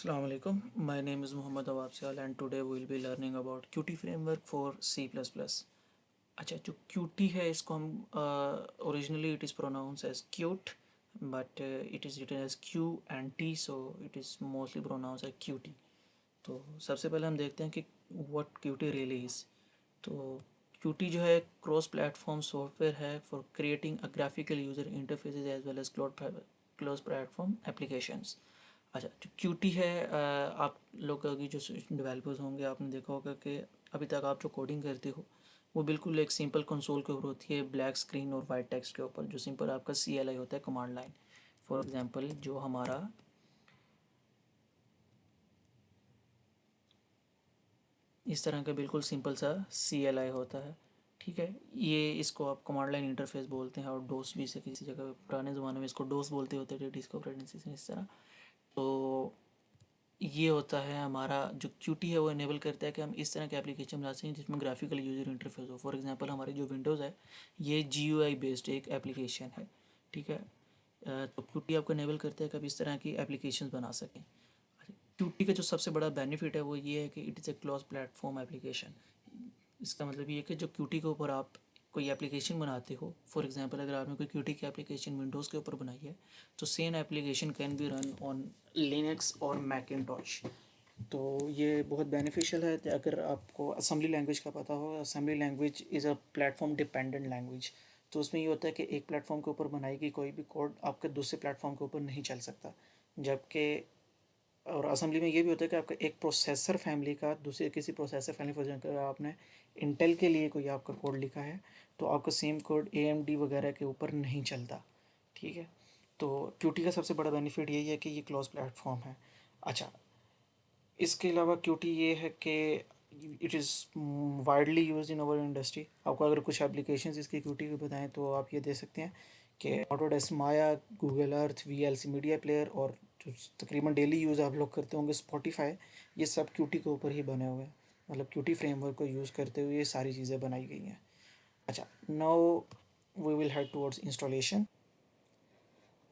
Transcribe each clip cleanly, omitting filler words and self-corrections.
Assalamu alaikum. My name is Muhammad Awab Sial and today we will be learning about Qt framework for C++. अच्छा, जो Qt है इसको हम originally it is pronounced as Qt, but it is written as Q and T, so it is mostly pronounced as Qt. तो सबसे पहले हम देखते हैं कि what Qt really is. तो Qt जो है क्रॉस प्लेटफॉर्म सॉफ्टवेयर है for creating a graphical user interfaces as well as close platform applications. अच्छा, जो क्यूटी है आप लोग की जो डेवलपर्स होंगे आपने देखा होगा कि अभी तक आप जो कोडिंग करते हो वो बिल्कुल एक सिंपल कंसोल के ऊपर होती है, ब्लैक स्क्रीन और वाइट टेक्स्ट के ऊपर, जो सिंपल आपका CLI होता है, कमांड लाइन। फॉर एग्जांपल जो हमारा इस तरह का बिल्कुल सिंपल सा CLI होता है, ठीक है। ये इसको आप कमांड लाइन इंटरफेस बोलते हैं, और डोस भी से किसी जगह पुराने ज़माने में इसको डोस बोलते होते थे, डिस्क ऑपरेटिंग सिस्टम इस तरह। तो ये होता है हमारा जो क्यूटी है वो इनेबल करता है कि हम इस तरह के एप्लीकेशन बना सकें जिसमें ग्राफिकल यूजर इंटरफेस हो। फॉर एग्जांपल हमारी जो विंडोज़ है ये GUI बेस्ड एक एप्लीकेशन है, ठीक है। तो क्यूटी आपको इनेबल करता है कि आप इस तरह की एप्लीकेशन बना सकें। क्यूटी का जो सबसे बड़ा बेनिफिट है वो ये है कि it is a close platform application. इसका मतलब ये है कि जो क्यूटी के ऊपर आप कोई एप्लीकेशन बनाते हो, फॉर एग्जांपल अगर आपने कोई क्यूटी की एप्लीकेशन विंडोज़ के ऊपर बनाई है तो same application can be run on Linux और मैकिनटॉश। तो ये बहुत बेनिफिशियल है अगर आपको असेंबली लैंग्वेज का पता हो। Assembly language is a platform dependent language. तो उसमें ये होता है कि एक प्लेटफॉर्म के ऊपर बनाई गई कोई भी कोड आपके दूसरे प्लेटफॉर्म के ऊपर नहीं चल सकता। जबकि और असेंबली में ये भी होता है कि आपका एक प्रोसेसर फैमिली का दूसरे किसी प्रोसेसर फैमिली, फॉर एग्जाम्पल आपने इंटेल के लिए कोई आपका कोड लिखा है तो आपका सेम कोड AMD वगैरह के ऊपर नहीं चलता, ठीक है। तो क्यूटी का सबसे बड़ा बेनिफिट यही है कि ये क्लोज प्लेटफॉर्म है। अच्छा, इसके अलावा क्यूटी ये है कि it is widely use in our industry. आपको अगर कुछ एप्लीकेशंस इसकी क्यूटी की बताएं तो आप ये दे सकते हैं कि ऑटोडेस्क माया, Google Earth, VLC media player, और जो तकरीबन डेली यूज़ आप लोग करते होंगे स्पॉटिफाई, ये सब क्यूटी के ऊपर ही बने हुए हैं। मतलब क्यूटी फ्रेमवर्क को यूज़ करते हुए ये सारी चीज़ें बनाई गई हैं। अच्छा, now we will head towards installation.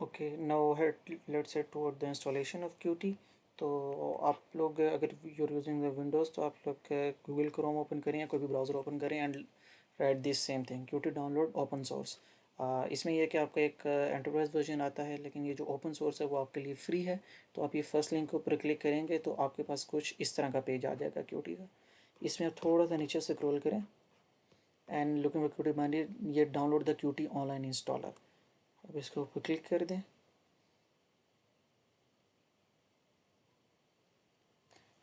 Okay, now head let's head toward the installation of Qt. तो आप लोग अगर यूर यूजिंग द विंडोज़ तो आप लोग गूगल क्रोम ओपन करें या कोई भी ब्राउज़र ओपन करें and write this same thing, Qt download open source. इसमें यह है कि आपका एक एंटरप्राइज वर्जन आता है, लेकिन ये जो ओपन सोर्स है वो आपके लिए फ्री है। तो आप ये फर्स्ट लिंक के ऊपर क्लिक करेंगे तो आपके पास कुछ इस तरह का पेज आ जाएगा क्यूटी का। इसमें आप थोड़ा सा नीचे से स्क्रॉल करें एंड लुकिंग फॉर क्यूटी मानिए ये download the Qt online installer. अब इसके ऊपर क्लिक कर दें।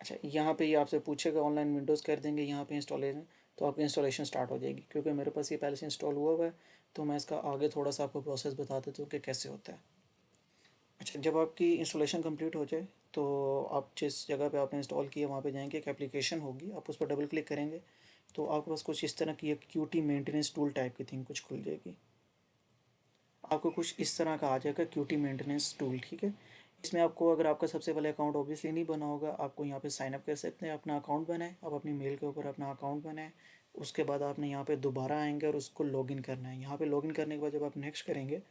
अच्छा, यहाँ पे ये आपसे पूछेगा ऑनलाइन विंडोज़ कर देंगे, यहाँ पे इंस्टॉलेशन, तो आपकी इंस्टॉलेशन स्टार्ट हो जाएगी। क्योंकि मेरे पास ये पहले से इंस्टॉल हुआ हुआ है तो मैं इसका आगे थोड़ा सा आपको प्रोसेस बता देता हूँ कि कैसे होता है। अच्छा, जब आपकी इंस्टॉलेशन कंप्लीट हो जाए तो आप जिस जगह पे आपने इंस्टॉल किया वहाँ पे जाएंगे, एक एप्लीकेशन होगी, आप उस पर डबल क्लिक करेंगे तो आपके पास कुछ इस तरह की एक cutie maintenance tool type key thing कुछ खुल जाएगी। आपको कुछ इस तरह का आ जाएगा क्यूटी मेंटेनेंस टूल, ठीक है। इसमें आपको, अगर आपका सबसे पहले अकाउंट ऑब्वियसली नहीं बना होगा, आपको यहाँ पे साइन अप कर सकते हैं, अपना अकाउंट बनाएं, आप अपनी मेल के ऊपर अपना अकाउंट बनाएं। उसके बाद आपने यहाँ पे दोबारा आएंगे और उसको लॉगिन करना है। यहाँ पे लॉगिन करने के बाद जब आप नेक्स्ट करेंगे,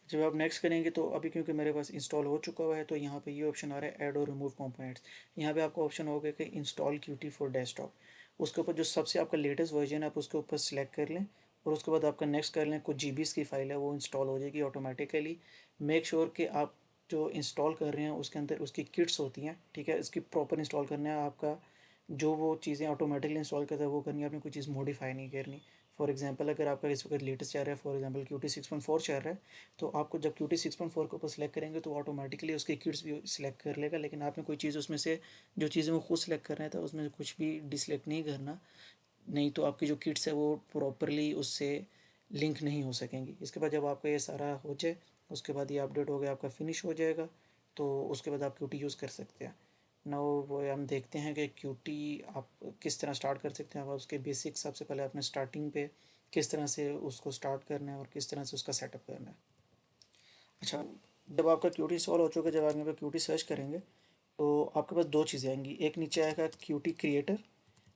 जब आप नेक्स्ट करेंगे तो अभी क्योंकि मेरे पास इंस्टॉल हो चुका हुआ है तो यहाँ पे ये ऑप्शन आ रहा है ऐड और रिमूव कंपोनेंट्स। यहाँ पे आपका ऑप्शन होगा कि इंस्टॉल क्यूटी फॉर डेस्कटॉप। उसके ऊपर जो सबसे आपका लेटेस्ट वर्जन है आप उसके ऊपर सेलेक्ट कर लें और उसके बाद आपका नेक्स्ट कर लें। कुछ GBs की फ़ाइल है वो इंस्टॉल हो जाएगी ऑटोमेटिकली। मेक श्योर कि आप जो इंस्टॉल कर रहे हैं उसके अंदर उसकी किट्स होती हैं, ठीक है। इसकी प्रॉपर इंस्टॉल करना है आपका, जो वो चीज़ें ऑटोमेटिकली इंस्टॉल करता है वो करनी है, आपने कोई चीज़ मॉडिफाई नहीं करनी। फॉर एग्जांपल अगर आपका इस वक्त लेटेस्ट चल रहा है, फॉर एग्जांपल क्यूटी 6.4 चल रहा है, तो आपको जब क्यूटी 6.4 के ऊपर सेलेक्ट करेंगे तो ऑटोमेटिकली उसके किट्स भी सिलेक्ट कर लेगा। लेकिन आपने कोई चीज़ उसमें से, जो चीज़ें वो खुद सेलेक्ट कर रहे हैं, तो उसमें से कुछ भी डिसलेक्ट नहीं करना, नहीं तो आपकी जो किट्स है वो प्रॉपरली उससे लिंक नहीं हो सकेंगी। इसके बाद जब आपका ये सारा हो जाए उसके बाद ये अपडेट हो गया, आपका फिनिश हो जाएगा, तो उसके बाद आप क्यूटी यूज़ कर सकते हैं। नाउ वो हम देखते हैं कि क्यूटी आप किस तरह स्टार्ट कर सकते हैं। आप उसके बेसिक, सबसे पहले आपने स्टार्टिंग पे किस तरह से उसको स्टार्ट करना है और किस तरह से उसका सेटअप करना है। अच्छा, जब आपका क्यूटी इंस्टॉल हो चुका है, जब आप यहाँ पे क्यूटी सर्च करेंगे तो आपके पास दो चीज़ें आएंगी। एक नीचे आएगा क्यूटी क्रिएटर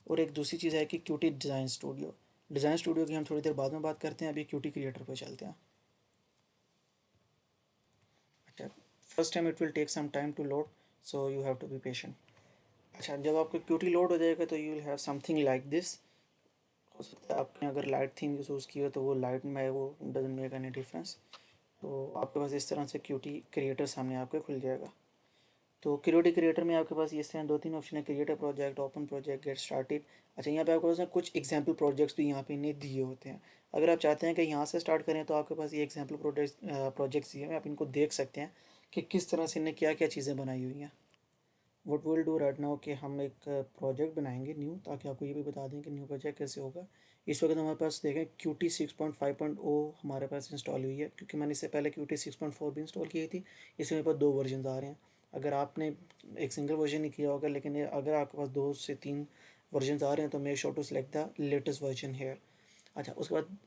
और एक दूसरी चीज़ है कि Qt design studio. Design studio की हम थोड़ी देर बाद में बात करते हैं, अभी क्यूटी क्रिएटर पे चलते हैं। First time it will take some time to load, so you have to be patient. अच्छा, जब आपका Qt लोड हो जाएगा तो you will have something like this. हो सकता है आपने अगर लाइट थीम यूज़ की हो तो वो लाइट में वो डजंट मेक एनी डिफरेंस। तो आपके पास इस तरह से Qt क्रिएटर सामने आपके खुल जाएगा। तो Qt क्रिएटर में आपके पास इस तरह दो तीन ऑप्शन है, create a project, open project, get started. अच्छा, यहाँ पे आपके पास ना कुछ एग्जाम्पल प्रोजेक्ट्स भी यहाँ पे इन्हें दिए होते हैं। अगर आप चाहते हैं कि यहाँ से स्टार्ट करें तो आपके पास ये एग्जाम्पल प्रोजेक्ट्स दिए हैं, आप इनको देख सकते हैं कि किस तरह से इन्हें क्या क्या चीज़ें बनाई हुई हैं। What will do right now कि हम एक प्रोजेक्ट बनाएंगे न्यू, ताकि आपको ये भी बता दें कि न्यू प्रोजेक्ट कैसे होगा। इस वक्त हमारे पास देखें Qt 6.5.0 हमारे पास इंस्टॉल हुई है, क्योंकि मैंने इससे पहले Qt 6.4 भी इंस्टॉल की थी। इसमें मेरे पास दो वर्जन आ रहे हैं। अगर आपने एक सिंगल वर्जन नहीं किया होगा, लेकिन अगर आपके पास 2 से 3 वर्जन आ रहे हैं तो make sure to select the latest version here. अच्छा, उसके बाद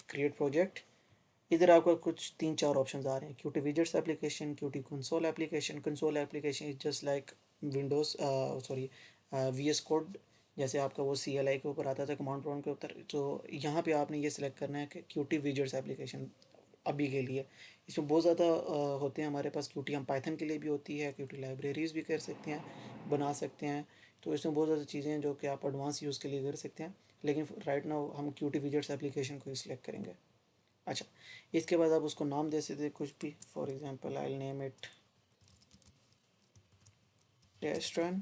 क्रिएट प्रोजेक्ट। इधर आपको कुछ 3-4 ऑप्शन आ रहे हैं, Qt widgets application, Qt console application. Console application is just like Windows, sorry, VS code, जैसे आपका वो CLI के ऊपर आता था, कमांड प्रॉम्प्ट के ऊपर। तो यहाँ पे आपने ये सिलेक्ट करना है कि Qt विजेट्स एप्लीकेशन अभी के लिए। इसमें बहुत ज़्यादा होते हैं हमारे पास। Qt हम पाइथन के लिए भी होती है, Qt लाइब्रेरीज़ भी कर सकते हैं, बना सकते हैं। तो इसमें बहुत ज़्यादा चीज़ें हैं जो कि आप एडवांस यूज़ के लिए कर सकते हैं, लेकिन राइट नाउ हम Qt विजेट्स एप्लीकेशन को ही सिलेक्ट करेंगे। अच्छा, इसके बाद आप उसको नाम दे सकते कुछ भी। For example I will name it taste run.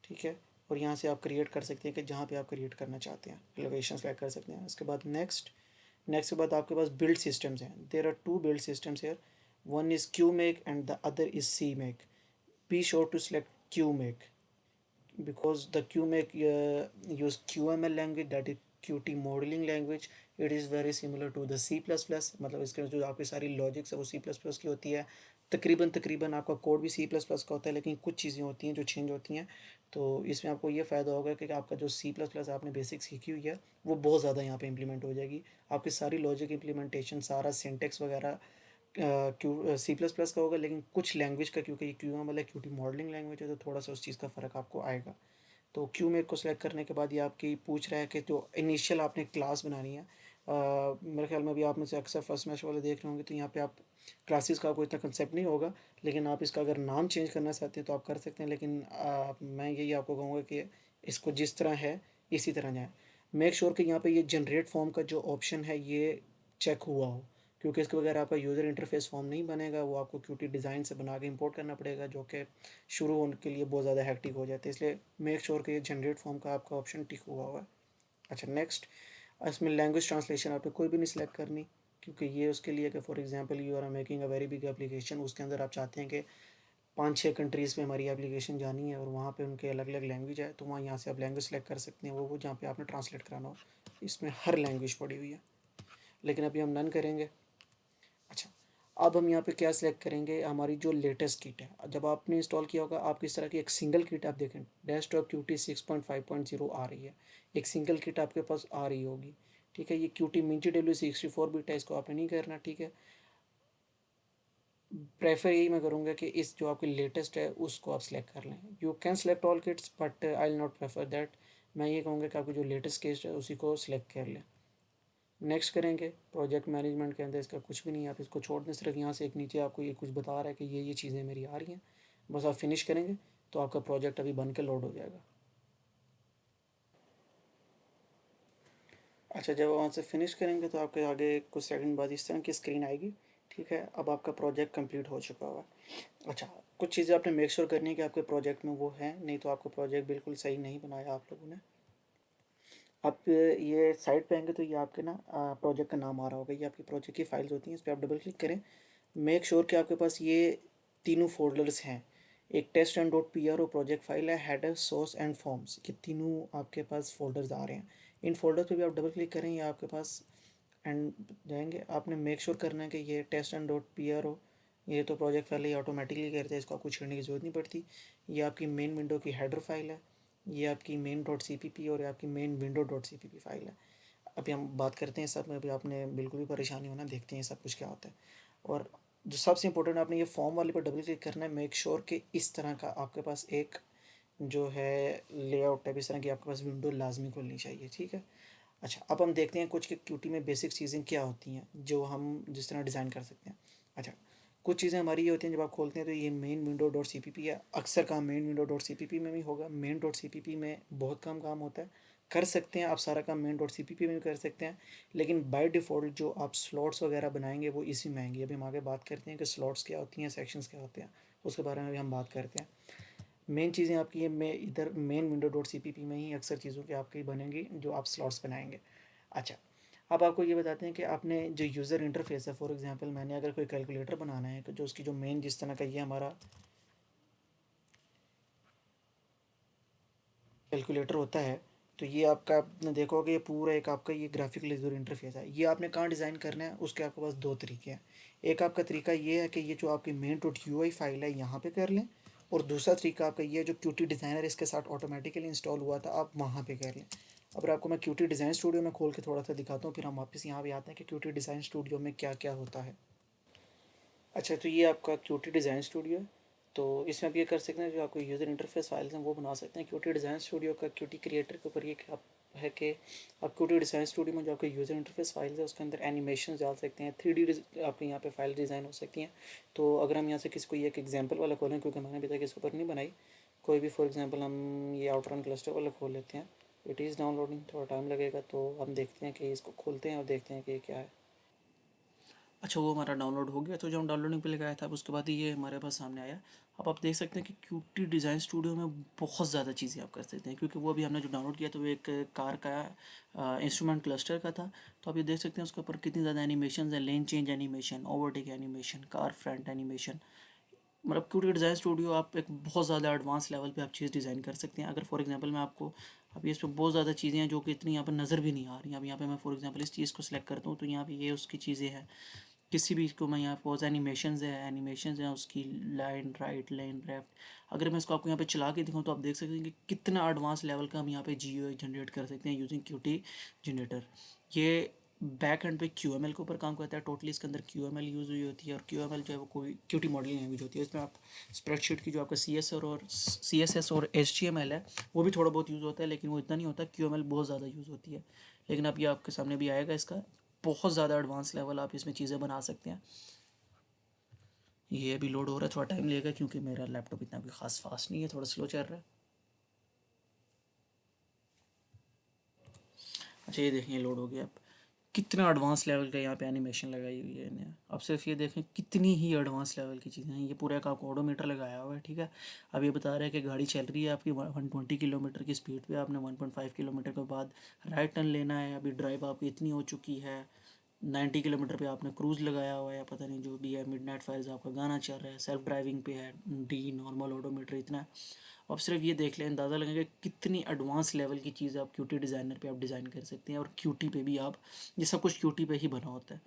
ठीक है, और यहाँ से आप क्रिएट कर सकते हैं कि जहाँ पे आप क्रिएट करना चाहते हैं, एलिवेशन सेलेक्ट कर सकते हैं। उसके बाद नेक्स्ट। नेक्स्ट के बाद आपके पास बिल्ड सिस्टम्स हैं। There are 2 build systems here, one is qmake and the other is CMake. Be sure to select qmake because the QMake use QML language, that is Qt modeling language. It is very similar to the C++। मतलब इसके जो आपकी सारी logics है वो C++ की होती है। तकरीबन तकरीबन आपका कोड भी C++ का होता है, लेकिन कुछ चीज़ें होती हैं जो चेंज होती हैं। तो इसमें आपको ये फ़ायदा होगा कि आपका जो C++ आपने बेसिक सीखी हुई है वो बहुत ज़्यादा यहाँ पे इम्प्लीमेंट हो जाएगी। आपकी सारी लॉजिक इम्प्लीमेंटेशन, सारा सिंटेक्स वगैरह C++ का होगा, लेकिन कुछ लैंग्वेज का, क्योंकि ये QML है, Qt मॉडलिंग लैंग्वेज है, तो थोड़ा सा उस चीज़ का फ़र्क आपको आएगा। तो क्यू मेक को सिलेक्ट करने के बाद ये आपकी पूछ रहा है कि जो इनिशियल आपने क्लास बनानी है। मेरे ख्याल में भी आप में से अक्सर फर्स्ट मैच वाले देख रहे होंगे, तो यहाँ पे आप क्लासेस का कोई इतना कंसेप्ट नहीं होगा, लेकिन आप इसका अगर नाम चेंज करना चाहते हैं तो आप कर सकते हैं। लेकिन मैं यही आपको कहूँगा कि इसको जिस तरह है इसी तरह जाए। मेक श्योर कि यहाँ पे ये जनरेट फॉर्म का जो ऑप्शन है ये चेक हुआ हो, क्योंकि इसके बगैर आपका यूज़र इंटरफेस फॉर्म नहीं बनेगा। वो आपको Qt डिज़ाइन से बना के इंपोर्ट करना पड़ेगा, जो कि शुरू होने के लिए बहुत ज़्यादा हैक्टिक हो जाते हैं। इसलिए मेक श्योर कि ये जनरेट फॉर्म का आपका ऑप्शन टिक हुआ हुआ है। अच्छा, नेक्स्ट। इसमें लैंग्वेज ट्रांसलेशन आपने कोई भी नहीं सिलेक्ट करनी, क्योंकि ये उसके लिए कि for example you are making a very big application, उसके अंदर आप चाहते हैं कि 5-6 कंट्रीज़ में हमारी एप्लीकेशन जानी है और वहाँ पे उनके अलग अलग लैंग्वेज है, तो वहाँ यहाँ से आप लैंग्वेज सेलेक्ट कर सकते हैं, वो जहाँ पे आपने ट्रांसलेट कराना हो। इसमें हर लैंग्वेज पड़ी हुई है, लेकिन अभी हम नन करेंगे। अच्छा, अब हम यहाँ पे क्या सिलेक्ट करेंगे, हमारी जो लेटेस्ट किट है। जब आपने इंस्टॉल किया होगा आपकी इस तरह की एक सिंगल किट, आप देखें डेस्कटॉप Qt 6.5.0 आ रही है, एक सिंगल किट आपके पास आ रही होगी। ठीक है, ये Qt मिंटी W64 बिट है, इसको आपने नहीं करना। ठीक है, प्रेफर यही मैं करूँगा कि इस जो आपकी लेटेस्ट है उसको आप सिलेक्ट कर लें। You can select all kits but I will not prefer that. मैं ये कहूँगा कि आपकी जो लेटेस्ट किट है उसी को सिलेक्ट कर लें। नेक्स्ट करेंगे। प्रोजेक्ट मैनेजमेंट के अंदर इसका कुछ भी नहीं है, आप इसको छोड़ दें। सिर्फ यहाँ से एक नीचे आपको ये कुछ बता रहा है कि ये चीज़ें मेरी आ रही हैं, बस आप फिनिश करेंगे तो आपका प्रोजेक्ट अभी बन के लोड हो जाएगा। अच्छा, जब वहाँ से फिनिश करेंगे तो आपके आगे कुछ सेकंड बाद इस तरह की स्क्रीन आएगी। ठीक है, अब आपका प्रोजेक्ट कंप्लीट हो चुका होगा। अच्छा, कुछ चीज़ें आपने मेक श्योर करनी है कि आपके प्रोजेक्ट में वो है, नहीं तो आपका प्रोजेक्ट बिल्कुल सही नहीं बनाया आप लोगों ने। आप ये साइड पे आएंगे तो ये आपके ना प्रोजेक्ट का नाम आ रहा होगा, ये आपकी प्रोजेक्ट की फाइल्स होती हैं, इस पर आप डबल क्लिक करें। मेक श्योर कि आपके पास ये तीनों फोल्डर्स हैं। एक test and dot P R O project file है, हेडर, सोर्स एंड फॉर्म्स, ये तीनों आपके पास फोल्डर्स आ रहे हैं। इन फोल्डर पे भी आप डबल क्लिक करें, ये आपके पास एंड जाएंगे। आपने मेक श्योर करना है कि ये test and dot P R O, ये तो प्रोजेक्ट फाइल ये ऑटोमेटिकली करते हैं, इसको आपको छेड़ने की ज़रूरत नहीं पड़ती। ये आपकी मेन विंडो की हेडर फाइल है, ये आपकी main dot C P P और ये आपकी main window dot C P P file है। अभी हम बात करते हैं सब में, अभी आपने बिल्कुल भी परेशानी होना, देखते हैं सब कुछ क्या होता है। और जो सबसे इंपॉर्टेंट, आपने ये फॉर्म वाले पर डबल क्लिक करना है। मेक श्योर कि इस तरह का आपके पास एक जो है लेआउट है, इस तरह की आपके पास विंडो लाजमी खुलनी चाहिए। ठीक है। अच्छा, अब हम देखते हैं कुछ कि Qt में बेसिक चीज़ें क्या होती हैं जो हम जिस तरह डिज़ाइन कर सकते हैं। अच्छा, कुछ चीज़ें हमारी ये होती हैं जब आप खोलते हैं तो ये main window dot C P P है, अक्सर काम main window dot C P P में भी होगा। Main dot C P P में बहुत कम काम होता है, कर सकते हैं आप सारा काम main dot C P P में भी कर सकते हैं, लेकिन बाय डिफ़ॉल्ट जो आप स्लॉट्स वगैरह बनाएंगे वो इसी में आएंगे। अभी हम आगे बात करते हैं कि स्लॉट्स क्या होती हैं, सेक्शंस क्या होते हैं, उसके बारे में भी हम बात करते हैं। मेन चीज़ें आपकी ये मैं इधर main window dot C P P में ही अक्सर चीज़ों की आपकी बनेंगी जो आप स्लॉट्स बनाएंगे। अच्छा, अब आपको ये बताते हैं कि आपने जो यूज़र इंटरफेस है, फॉर एग्जांपल मैंने अगर कोई कैलकुलेटर बनाना है, जो उसकी जो मेन जिस तरह का ये हमारा कैलकुलेटर होता है, तो ये आपका आपने देखोगे ये पूरा एक आपका ये ग्राफिकल यूज़र इंटरफेस है। ये आपने कहाँ डिज़ाइन करना है, उसके आपके पास दो तरीके हैं। एक आपका तरीका ये है कि ये जो आपकी मेन डॉट यू आई फाइल है यहाँ पे कर लें, और दूसरा तरीका आपका ये जो क्यूटी डिज़ाइनर इसके साथ ऑटोमेटिकली इंस्टॉल हुआ था आप वहाँ पे कर लें। अब आपको मैं क्यूटी डिज़ाइन स्टूडियो में खोल के थोड़ा सा दिखाता हूँ, फिर हम वापस यहाँ पे आते हैं कि क्यूटी डिज़ाइन स्टूडियो में क्या क्या होता है। अच्छा, तो ये आपका क्यूटी डिज़ाइन स्टूडियो है। तो इसमें आप ये कर सकते हैं, जो आपको यूज़र इंटरफेस फाइल्स हैं वो बना सकते हैं। क्यूटी डिज़ाइन स्टूडियो का क्यूटी क्रिएटर के ऊपर ये आप है कि आप क्यूटी डिज़ाइन स्टूडियो में जो आपका यूज़र इंटरफेस फाइल्स है उसके अंदर एनिमेशन डाल सकते हैं, 3D आपके यहाँ पे फाइल डिज़ाइन हो सकती हैं। तो अगर हम यहाँ से किसी को एक एग्जाम्पल वाला खोलें, क्योंकि मैंने अभी तक इसके ऊपर नहीं बनाई कोई भी, फॉर एग्जाम्पल हम ये आउटरन क्लस्टर वाला खोल लेते हैं। इट इज़ डाउनलोडिंग, थोड़ा टाइम लगेगा, तो हम देखते हैं कि इसको खोलते हैं और देखते हैं कि ये क्या है। अच्छा, वो हमारा डाउनलोड हो गया। तो जब हम डाउनलोडिंग पे लगाया था उसके बाद ही ये हमारे पास सामने आया। अब आप देख सकते हैं कि क्यूटी डिज़ाइन स्टूडियो में बहुत ज़्यादा चीज़ें आप कर सकते हैं, क्योंकि वो अभी हमने जो डाउनलोड किया तो वो एक कार का इंस्ट्रूमेंट क्लस्टर का था। तो आप ये देख सकते हैं उसके ऊपर कितनी ज़्यादा एनिमेशन है, lane change animation, overtake animation, car front animation. मतलब क्यूटी डिज़ाइन स्टूडियो आप एक बहुत ज़्यादा एडवांस लेवल पे आप चीज़ डिज़ाइन कर सकते हैं। अगर फॉर एग्जांपल मैं आपको अभी इस पर बहुत ज़्यादा चीज़ें हैं जो कि इतनी यहाँ पर नज़र भी नहीं आ रही। अब यहाँ पे मैं फॉर एग्जांपल इस चीज़ को सिलेक्ट करता हूँ तो यहाँ पे ये उसकी चीज़ें हैं। किसी भी को मैं यहाँ पोज एनिमेशंस हैं उसकी, लाइन राइट लाइन लेफ्ट। अगर मैं इसको आपको यहाँ पे चला के दिखाऊँ तो आप देख सकते हैं कि कितना एडवांस लेवल का हम यहाँ पे जी जनरेट कर सकते हैं यूजिंग क्यूटी जनरेटर। ये बैक एंड पे क्यू एम एल के ऊपर काम करता है। टोटली इसके अंदर क्यू एम एल यूज़ हुई होती है, और क्यू एम एल जो है वो कोई क्यूटी मॉडलिंग लैंग्वेज होती है। इसमें आप स्प्रेडशीट की जो आपका सी एस एस और एच टी एम एल है वो भी थोड़ा बहुत यूज़ होता है, लेकिन वो इतना नहीं होता। क्यू एम एल बहुत ज़्यादा यूज़ होती है। लेकिन अब ये आपके सामने भी आएगा इसका बहुत ज़्यादा एडवांस लेवल आप इसमें चीज़ें बना सकते हैं। ये अभी लोड हो रहा है, थोड़ा टाइम लगेगा क्योंकि मेरा लैपटॉप इतना भी खास फास्ट नहीं है, थोड़ा स्लो चल रहा है। अच्छा, ये देखें लोड हो गया। अब कितना एडवांस लेवल का यहाँ पे एनिमेशन लगाई हुई है इन्हें। अब सिर्फ ये देखें कितनी ही एडवांस लेवल की चीज़ें हैं। ये पूरा का आपको ओडोमीटर लगाया हुआ है, ठीक है। अब ये बता रहा है कि गाड़ी चल रही है आपकी 120 किलोमीटर की स्पीड पे, आपने 1.5 किलोमीटर के बाद राइट टर्न लेना है। अभी ड्राइव आपकी इतनी हो चुकी है, 90 किलोमीटर पे आपने क्रूज़ लगाया हुआ है, पता नहीं जो भी है। मिडनाइट फायर्स आपका गाना चल रहा है, सेल्फ ड्राइविंग पे है, डी नॉर्मल ओडोमीटर इतना है। अब सिर्फ ये देख लें, अंदाज़ा लगेगा कितनी एडवांस लेवल की चीज़ आप क्यूटी डिज़ाइनर पे आप डिज़ाइन कर सकते हैं, और क्यूटी पे भी आप, ये सब कुछ क्यूटी पे ही बना होता है।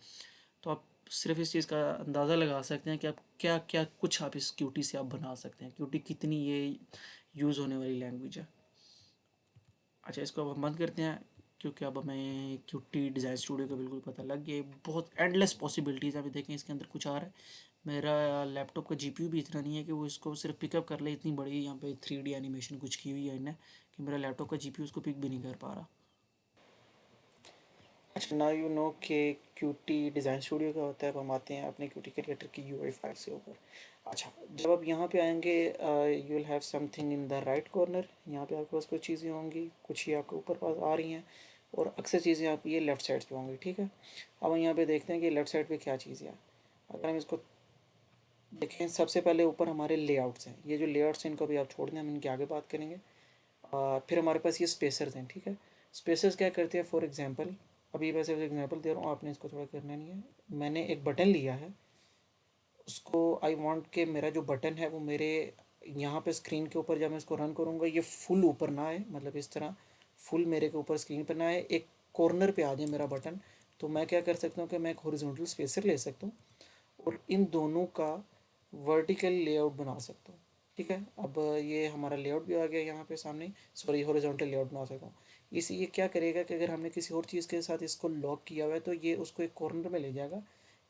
तो आप सिर्फ इस चीज़ का अंदाज़ा लगा सकते हैं कि आप क्या क्या कुछ आप इस क्यूटी से आप बना सकते हैं, क्यूटी कितनी ये यूज़ होने वाली लैंग्वेज है। अच्छा, इसको अब हम बंद करते हैं, क्योंकि अब हमें क्यूटी डिज़ाइन स्टूडियो का बिल्कुल पता लग गया। बहुत एंडलेस पॉसिबिलिटीज़ अभी देखें इसके अंदर कुछ आ रहा है। मेरा लैपटॉप का जीपीयू भी इतना नहीं है कि वो इसको सिर्फ पिकअप कर ले। इतनी बड़ी यहाँ पे 3D एनिमेशन कुछ की हुई है इन्हें कि मेरा लैपटॉप का जीपीयू उसको पिक भी नहीं कर पा रहा। अच्छा, ना यू नो कि क्यूटी डिज़ाइन स्टूडियो क्या होता है। अब हम आते हैं अपने क्यूटी क्रिएटर की यूआई फाइल से ऊपर। अच्छा, जब आप यहाँ पे आएंगे you will have something in the right corner. यहाँ पे आपके पास कुछ चीज़ें होंगी, कुछ ही आपके ऊपर पास आ रही हैं, और अक्सर चीज़ें आपकी ये लेफ़्ट साइड पे होंगी, ठीक है। अब हम यहाँ पे देखते हैं कि लेफ़्ट साइड पे क्या चीज़ है। अगर हम इसको देखें, सबसे पहले ऊपर हमारे लेआउट्स हैं। ये जो लेआउट्स हैं इनको भी आप छोड़ दें, हम इनके आगे बात करेंगे। फिर हमारे पास ये स्पेसर्स हैं, ठीक है। स्पेसर्स क्या करते हैं, फॉर एग्जांपल अभी वैसे एग्जांपल दे रहा हूँ, आपने इसको थोड़ा करना नहीं है। मैंने एक बटन लिया है, उसको आई वांट के मेरा जो बटन है वो मेरे यहाँ पे स्क्रीन के ऊपर जब मैं इसको रन करूँगा ये फुल ऊपर ना आए, मतलब इस तरह फुल मेरे के ऊपर स्क्रीन पर ना आए, एक कॉर्नर पे आ जाए मेरा बटन। तो मैं क्या कर सकता हूँ कि मैं एक हॉरिजॉन्टल स्पेसर ले सकता हूँ और इन दोनों का वर्टिकल लेआउट बना सकता हूँ, ठीक है। अब ये हमारा लेआउट भी आ गया यहाँ पे सामने, सॉरी हॉरिजॉन्टल लेआउट बना सकता हूँ। इसी ये क्या करेगा कि अगर हमने किसी और चीज़ के साथ इसको लॉक किया हुआ है तो ये उसको एक कॉर्नर में ले जाएगा।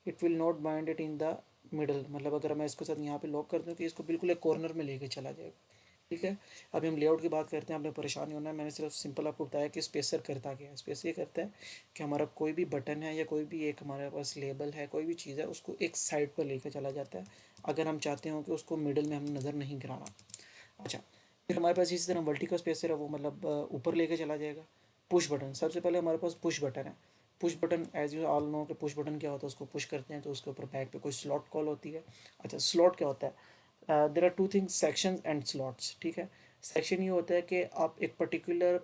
It will not bind it in the middle, मतलब अगर मैं इसको साथ यहाँ पे लॉक कर दूँ कि इसको बिल्कुल एक कॉर्नर में लेके चला जाएगा। ठीक है। अभी हम लेआउट की बात करते हैं, आपने परेशान नहीं होना है, मैंने सिर्फ सिंपल आपको बताया कि स्पेसर करता क्या है। स्पेसर ये करता है कि हमारा कोई भी बटन है या कोई भी एक हमारे पास लेबल है, कोई भी चीज़ है, उसको एक साइड पर लेकर चला जाता है अगर हम चाहते हो कि उसको मिडिल में हम नज़र नहीं कराना। अच्छा, फिर हमारे पास इसी तरह वर्टिकल स्पेसर है, वो मतलब ऊपर लेके चला जाएगा। पुश बटन, सबसे पहले हमारे पास पुश बटन है। Push button as you all know कि पुश बटन क्या होता है, उसको पुश करते हैं तो उसके ऊपर बैक पे कोई स्लॉट कॉल होती है। अच्छा, स्लॉट क्या होता है? There are two things, section and slots. ठीक है। सेक्शन ये होता है कि आप एक पर्टिकुलर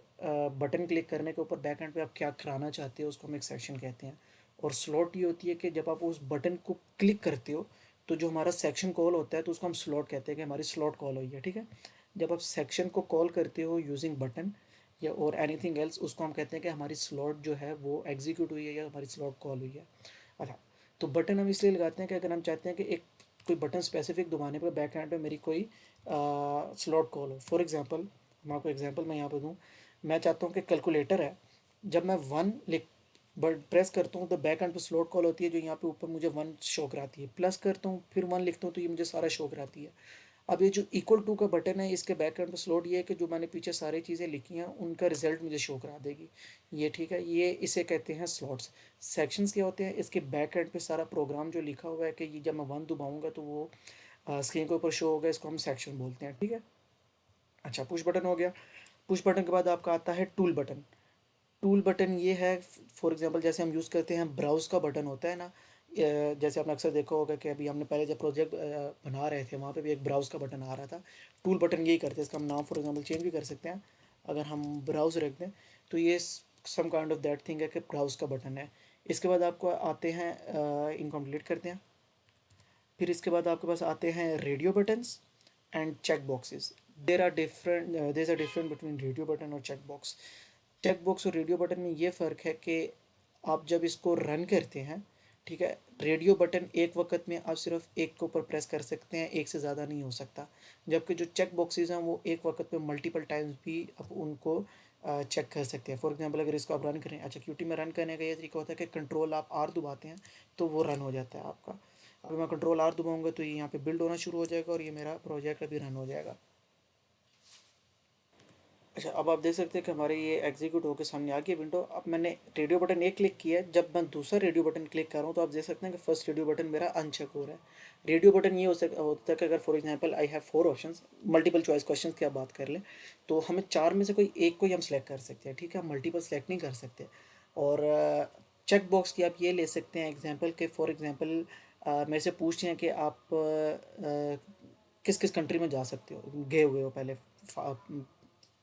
बटन क्लिक करने के ऊपर बैक एंड पे आप क्या कराना चाहते हो, उसको हम एक सेक्शन कहते हैं। और स्लॉट ये होती है कि जब आप उस बटन को क्लिक करते हो तो जो हमारा सेक्शन कॉल होता है तो उसको हम स्लॉट कहते हैं कि हमारी स्लॉट कॉल हुई है। ठीक है। जब आप सेक्शन को कॉल करते हो यूजिंग बटन या और एनीथिंग एल्स, उसको हम कहते हैं कि हमारी स्लॉट जो है वो एग्जीक्यूट हुई है या हमारी स्लॉट कॉल हुई है। अच्छा, तो बटन हम इसलिए लगाते हैं कि अगर हम चाहते हैं कि एक कोई बटन स्पेसिफिक दबाने पर बैक हैंड पे मेरी कोई स्लॉट कॉल हो। फॉर एग्जांपल, मैं आपको एग्जांपल मैं यहाँ पे दूँ, मैं चाहता हूँ कि कैलकुलेटर है, जब मैं वन लिख बट प्रेस करता हूँ तो बैक एंड पे स्लॉट कॉल होती है जो यहाँ पे ऊपर मुझे वन शो कराती है। प्लस करता हूँ फिर वन लिखता हूँ तो ये मुझे सारा शो कराती है। अब ये जो इक्वल टू का बटन है, इसके बैक एंड पे स्लॉट ये है कि जो मैंने पीछे सारी चीज़ें लिखी हैं उनका रिजल्ट मुझे शो करा देगी ये। ठीक है, ये इसे कहते हैं स्लॉट्स। सेक्शंस क्या होते हैं? इसके बैक एंड पे सारा प्रोग्राम जो लिखा हुआ है कि ये जब मैं वन दबाऊंगा तो वो स्क्रीन के ऊपर शो होगा, इसको हम सेक्शन बोलते हैं। ठीक है। अच्छा, पुश बटन हो गया। पुश बटन के बाद आपका आता है टूल बटन। टूल बटन ये है, फॉर एग्जांपल जैसे हम यूज़ करते हैं ब्राउज़ का बटन होता है ना, जैसे आपने अक्सर देखा होगा कि अभी हमने पहले जब प्रोजेक्ट बना रहे थे वहाँ पे भी एक ब्राउज़ का बटन आ रहा था। टूल बटन यही करते हैं, इसका हम नाम फॉर एग्जांपल चेंज भी कर सकते हैं। अगर हम ब्राउज़ रख दें तो ये some kind of that thing है कि ब्राउज़ का बटन है। इसके बाद आपको आते हैं, इनको हम डिलीट करते हैं। फिर इसके बाद आपके पास आते हैं radio buttons and check boxes. There are different between radio button और चेक बॉक्स। चेक बॉक्स और रेडियो बटन में ये फ़र्क है कि आप जब इसको रन करते हैं, ठीक है, रेडियो बटन एक वक्त में आप सिर्फ एक के ऊपर प्रेस कर सकते हैं, एक से ज़्यादा नहीं हो सकता। जबकि जो चेक बॉक्सेस हैं वो एक वक्त पे मल्टीपल टाइम्स भी आप उनको चेक कर सकते हैं। फॉर एग्जांपल अगर इसको आप रन करें, अच्छा क्यूटी में रन करने का ये तरीका होता है कि कंट्रोल आप आर दबाते हैं तो वो रन हो जाता है आपका। अगर मैं कंट्रोल आर दबाऊंगा तो ये यहाँ पे बिल्ड होना शुरू हो जाएगा और ये मेरा प्रोजेक्ट अभी रन हो जाएगा। अच्छा, अब आप देख सकते हैं कि हमारे ये एग्जीक्यूट होकर सामने आ गया विंडो। अब मैंने रेडियो बटन एक क्लिक किया है, जब मैं दूसरा रेडियो बटन क्लिक कर रहा हूँ तो आप देख सकते हैं कि फर्स्ट रेडियो बटन मेरा अनचेक हो रहा है। रेडियो बटन ये होता है कि अगर for example I have four options, multiple choice question की आप बात कर लें तो हमें चार में से कोई एक को ही हम सेलेक्ट कर सकते हैं। ठीक है, हम मल्टीपल सेलेक्ट नहीं कर सकते। और चेक बॉक्स की आप ये ले सकते हैं एग्जाम्पल के, फॉर एग्जाम्पल मेरे से पूछते हैं कि आप किस किस कंट्री में जा सकते हो, गए हुए हो पहले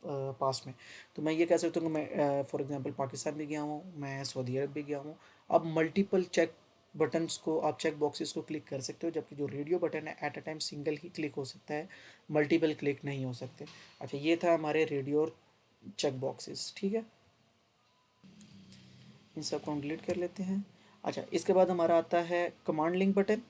पास में, तो मैं ये कह सकता हूँ कि मैं फॉर एग्जांपल पाकिस्तान भी गया हूँ, मैं सऊदी अरब भी गया हूँ। अब मल्टीपल चेक बटन्स को आप चेक बॉक्सेस को क्लिक कर सकते हो, जबकि जो रेडियो बटन है at a time single he click हो सकता है, मल्टीपल क्लिक नहीं हो सकते। अच्छा, ये था हमारे रेडियो और चेक बॉक्सेस। ठीक है, इन सब को हम डिलीट कर लेते हैं। अच्छा, इसके बाद हमारा आता है कमांड लिंक बटन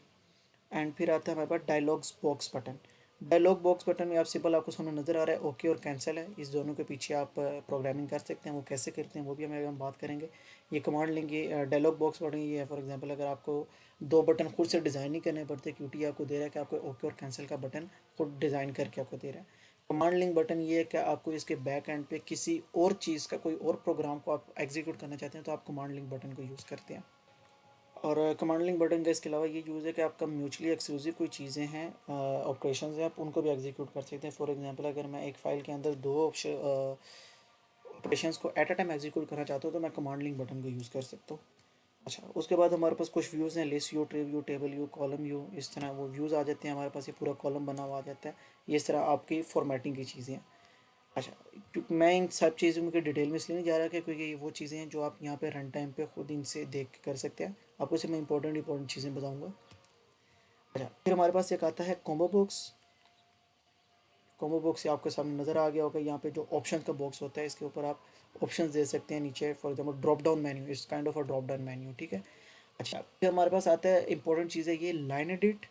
एंड फिर आता है हमारे पास dialogs box button. Dialog box button में आप सिंपल आपको सामने नज़र आ रहा है ओके और कैंसिल है, इस दोनों के पीछे आप प्रोग्रामिंग कर सकते हैं। वो कैसे करते हैं वो भी हम बात करेंगे। ये कमांड लेंगे डायलॉग बॉक्स बटन, ये है फॉर एग्जांपल अगर आपको दो बटन खुद से डिज़ाइन नहीं करने पड़ते, क्योंकि आपको दे रहा है कि आपको ओके और कैंसिल का बटन खुद डिज़ाइन करके आपको दे रहा है। कमांड लिंक बटन ये है कि आपको इसके बैक एंड पे किसी और चीज़ का कोई और प्रोग्राम को आप एग्जीक्यूट करना चाहते हैं तो आप कमांड लिंक बटन को यूज़ करते हैं। और कमांड लिंक बटन का इसके अलावा ये यूज़ है कि आपका म्यूचुअली एक्सक्लूसिव कोई चीज़ें हैं, ऑपरेशंस हैं, आप उनको भी एग्जीक्यूट कर सकते हैं। फॉर एग्जांपल अगर मैं एक फ़ाइल के अंदर दो ऑपरेशंस को एट अ टाइम एग्जीक्यूट करना चाहता हूँ तो मैं कमांड लिंक बटन को यूज़ कर सकता हूँ। अच्छा, उसके बाद हमारे पास कुछ व्यूज़ हैं, list view, tree view, table view, column view, इस तरह वो व्यूज़ आ जाते हैं हमारे पास, ये पूरा कॉलम बना हुआ आ जाता है। ये इस तरह आपकी फॉर्मेटिंग की चीज़ें हैं। अच्छा, क्योंकि मैं इन सब चीज़ों में डिटेल में इसलिए नहीं जा रहा कि क्योंकि ये वो चीज़ें हैं जो आप यहाँ पे रन टाइम पे खुद इनसे देख के कर सकते हैं। आपको सिर्फ मैं इंपॉर्टेंट चीज़ें बताऊँगा। अच्छा, फिर हमारे पास एक आता है कॉम्बो बॉक्स। कॉम्बो बॉक्स आपके सामने नज़र आ गया होगा, यहाँ पे जो ऑप्शन का बॉक्स होता है इसके ऊपर आप ऑप्शंस दे सकते हैं नीचे, for example drop down menu, इस kind of a drop down menu. ठीक है। अच्छा, फिर हमारे पास आता है इंपॉर्टेंट चीज़ है ये लाइन एडिट।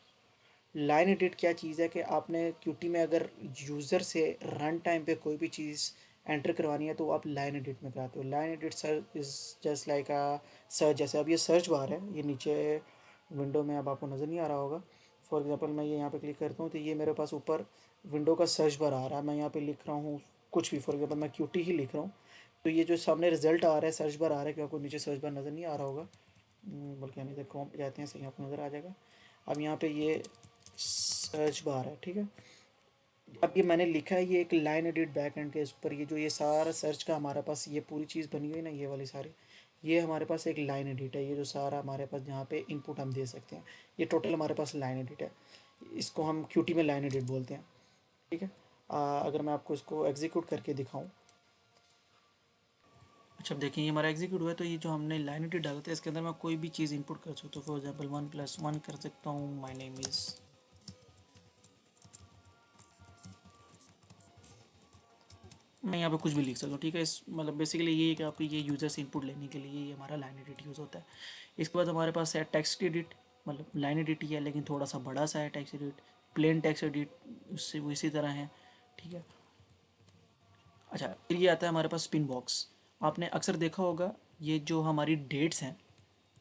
लाइन एडिट क्या चीज़ है कि आपने क्यूटी में अगर यूज़र से रन टाइम पे कोई भी चीज़ एंटर करवानी है तो आप लाइन एडिट में कराते हो। Line edit sir is just like a search, जैसे अब ये सर्च बार है, ये नीचे विंडो में अब आपको नज़र नहीं आ रहा होगा। फॉर एग्जांपल मैं ये यहाँ पे क्लिक करता हूँ तो ये मेरे पास ऊपर विंडो का सर्च बार आ रहा है, मैं यहाँ पे लिख रहा हूँ कुछ भी, फॉर एग्जाम्पल मैं QT ही लिख रहा हूँ, तो ये जो सामने रिजल्ट आ रहा है सर्च बार आ रहा है, कि आपको नीचे सर्च बार नज़र नहीं आ रहा होगा, बल्कि हम इधर कॉम पे जाते हैं, सही आपको नज़र आ जाएगा। अब यहाँ पे ये सर्च बार है, ठीक है। अब ये मैंने लिखा है, ये एक लाइन एडिट बैक एंड के ऊपर, ये जो ये सारा सर्च का हमारे पास ये पूरी चीज़ बनी हुई है ना, ये वाली सारी, ये हमारे पास एक लाइन एडिट है। ये जो सारा हमारे पास जहाँ पे इनपुट हम दे सकते हैं, ये टोटल हमारे पास लाइन एडिट है। इसको हम QT में लाइन एडिट बोलते हैं, ठीक है। अगर मैं आपको इसको एग्जीक्यूट करके दिखाऊं, अच्छा अब देखिए ये हमारा एग्जीक्यूट हुआ है, तो ये जो हमने लाइन एडिट डाला था इसके अंदर मैं कोई भी चीज़ इनपुट कर सकता हूँ। फॉर एग्जाम्पल 1+1 कर सकता हूँ, माई नेम इज़, मैं यहाँ पे कुछ भी लिख सकता हूँ, ठीक है। इस मतलब बेसिकली ये है कि आपकी ये यूज़र से इनपुट लेने के लिए ये हमारा लाइन एडिट यूज़ होता है। इसके बाद हमारे पास है टेक्स्ट एडिट, मतलब लाइन एडिट ही है लेकिन थोड़ा सा बड़ा सा है text edit. Plain text edit उससे वो इसी तरह है, ठीक है। अच्छा फिर ये आता है हमारे पास स्पिन बॉक्स। आपने अक्सर देखा होगा ये जो हमारी डेट्स हैं,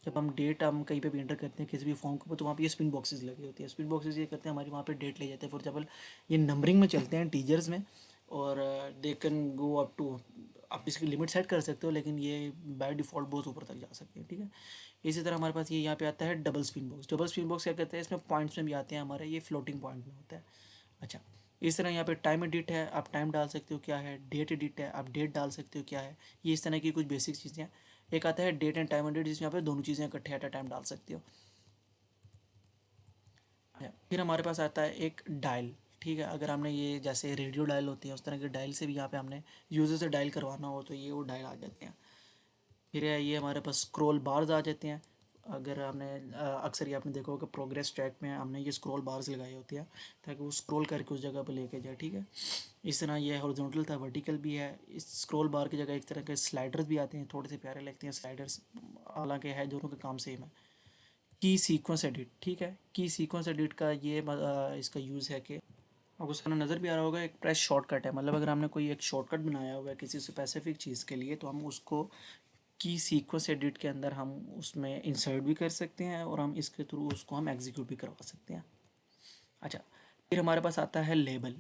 जब हम डेट हम कहीं पे भी एंटर करते हैं किसी भी फॉर्म के ऊपर, तो वहाँ पे ये स्पिन बॉक्सेस लगी होती है। स्पिन बॉक्सेस ये करते हैं हमारी वहाँ पे डेट ले जाते हैं। फॉर एग्जाम्पल ये नंबरिंग में चलते हैं टीजर्स में, और they can go up to, आप इसकी लिमिट सेट कर सकते हो लेकिन ये बाय डिफ़ॉल्ट बहुत ऊपर तक जा सकते हैं, ठीक है। इसी तरह हमारे पास ये यहाँ पे आता है double spin box. Double spin box क्या कहते हैं, इसमें पॉइंट्स में भी आते हैं हमारे, ये फ्लोटिंग पॉइंट में होता है। अच्छा इस तरह यहाँ पे टाइम एडिट है, आप टाइम डाल सकते हो क्या है। डेट एडिट है, आप डेट डाल सकते हो क्या है। ये इस तरह की कुछ बेसिक चीज़ें हैं। एक आता है डेट एंड टाइम एडिट, जिसमें यहाँ पे दोनों चीज़ें इकट्ठे एट अ टाइम डाल सकते हो। फिर हमारे पास आता है एक डायल, ठीक है। अगर हमने ये जैसे रेडियो डायल होती है उस तरह के डायल से भी यहाँ पे हमने यूज़र से डायल करवाना हो तो ये वो डायल आ जाते हैं। फिर है ये हमारे पास स्क्रॉल बार्स आ जाते हैं। अगर हमने अक्सर ये आपने देखा होगा प्रोग्रेस ट्रैक में हमने ये स्क्रॉल बार्स लगाई होती है ताकि वो स्क्रॉल करके उस जगह पर लेके जाए, ठीक है। इस तरह ये हॉरिजॉन्टल था, वर्टिकल भी है। इस स्क्रॉल बार की जगह एक तरह के स्लाइडर्स भी आते हैं, थोड़े से प्यारे लगते हैं स्लाइडर्स, हालांकि है दोनों का काम सेम है। की सीक्वेंस एडिट, ठीक है। की सीक्वेंस एडिट का ये इसका यूज़ है कि आपको उसका नज़र भी आ रहा होगा, एक प्रेस शॉर्टकट है। मतलब अगर हमने कोई एक शॉर्टकट बनाया हुआ है किसी स्पेसिफिक चीज़ के लिए, तो हम उसको की सीक्वेंस एडिट के अंदर हम उसमें इंसर्ट भी कर सकते हैं और हम इसके थ्रू उसको हम एग्जीक्यूट भी करवा सकते हैं। अच्छा फिर हमारे पास आता है लेबल।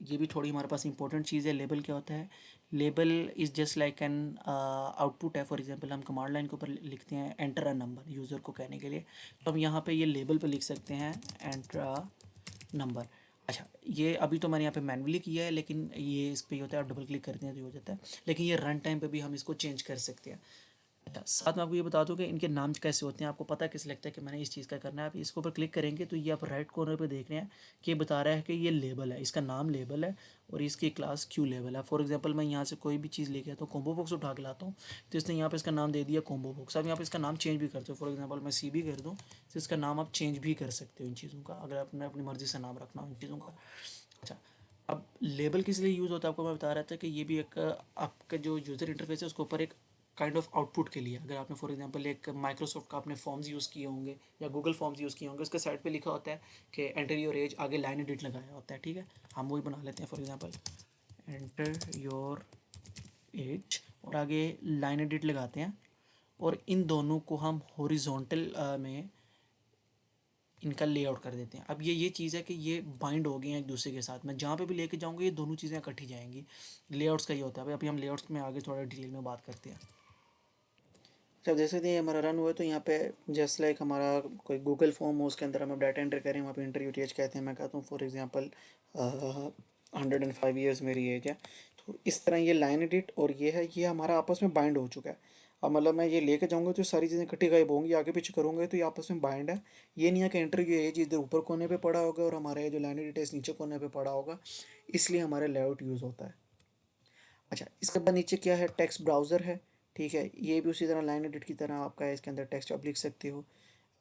ये भी थोड़ी हमारे पास इंपॉर्टेंट चीज़ है। लेबल क्या होता है, label is just like an output है। फॉर एग्जांपल हम कमांड लाइन के ऊपर लिखते हैं एंटर अ नंबर यूज़र को कहने के लिए, तो हम यहाँ पे ये लेबल पे लिख सकते हैं एंटर अ नंबर। अच्छा ये अभी तो मैंने यहाँ पे मैन्युअली किया है, लेकिन ये इस पे होता है, आप डबल क्लिक करते हैं तो ये हो जाता है, लेकिन ये रन टाइम पे भी हम इसको चेंज कर सकते हैं। अच्छा साथ में आपको ये बता दूं कि इनके नाम कैसे होते हैं। आपको पता कैसे लगता है कि मैंने इस चीज़ का करना है, आप इसके ऊपर क्लिक करेंगे तो ये आप राइट कॉर्नर पे देख रहे हैं कि ये बता रहा है कि ये लेबल है, इसका नाम लेबल है और इसकी क्लास क्यू लेबल है। फॉर एग्जांपल मैं यहाँ से कोई भी चीज़ लेके आता हूँ, कॉम्बो बॉक्स उठा के लाता हूँ, तो इसने यहाँ पे इसका नाम दे दिया कॉम्बो बॉक्स। अब यहाँ पे इसका नाम चेंज भी करते हो, फॉर एग्जाम्पल मैं CB कर दूँ तो इसका नाम आप चेंज भी कर सकते हो इन चीज़ों का, अगर आपने अपनी मर्ज़ी से नाम रखना हो इन चीज़ों का। अच्छा अब लेबल किस लिए यूज़ होता है, आपको मैं बता रहा था कि ये भी एक आपका जो यूज़र इंटरफेस है उसके ऊपर एक काइंड ऑफ आउटपुट के लिए। अगर आपने फॉर एग्जांपल एक माइक्रोसॉफ्ट का आपने फॉर्म्स यूज़ किए होंगे या गूगल फॉर्म्स यूज़ किए होंगे, उसके साइड पे लिखा होता है कि एंटर योर एज, आगे लाइन एडिट लगाया होता है, ठीक है। हम वही बना लेते हैं, for example enter your age और आगे लाइन एडिट लगाते हैं, और इन दोनों को हम हॉरिजॉन्टल में इनका लेआउट कर देते हैं। अब ये चीज़ है कि ये बाइंड हो गए हैं एक दूसरे के साथ, मैं जहाँ पे भी लेके जाऊँगा ये दोनों चीज़ें इकट्ठी जाएंगी। लेआउट्स का ये होता है। अभी हम लेआउट्स में आगे थोड़ा डिटेल में बात करते हैं। जब जैसे कि हमारा रन हुआ तो यहाँ पे जस्ट लाइक हमारा कोई गूगल फॉर्म हो, उसके अंदर हम डाटा एंटर करें, वहाँ पे इंटरव्यू एज कहते हैं। मैं कहता हूँ फॉर एग्जांपल 105 ईयर्स मेरी एज है। तो इस तरह ये लाइन एडिट और ये है, ये हमारा आपस में बाइंड हो चुका है। अब मतलब मैं ये लेके जाऊँगा तो सारी चीज़ें इकट्ठी गायब होंगी, आगे पीछे करूँगा तो ये आपस में बाइंड है। ये नहीं है कि इंटरव्यू एज इधर ऊपर कोने पे पड़ा होगा और हमारा ये जो लाइन एडिट है इस नीचे कोने पे पड़ा होगा, इसलिए हमारा लेआउट यूज़ होता है। अच्छा इसके बाद नीचे क्या है, टेक्स्ट ब्राउज़र है, ठीक है। ये भी उसी तरह लाइन एडिट की तरह आपका है, इसके अंदर टेक्स्ट आप लिख सकते हो।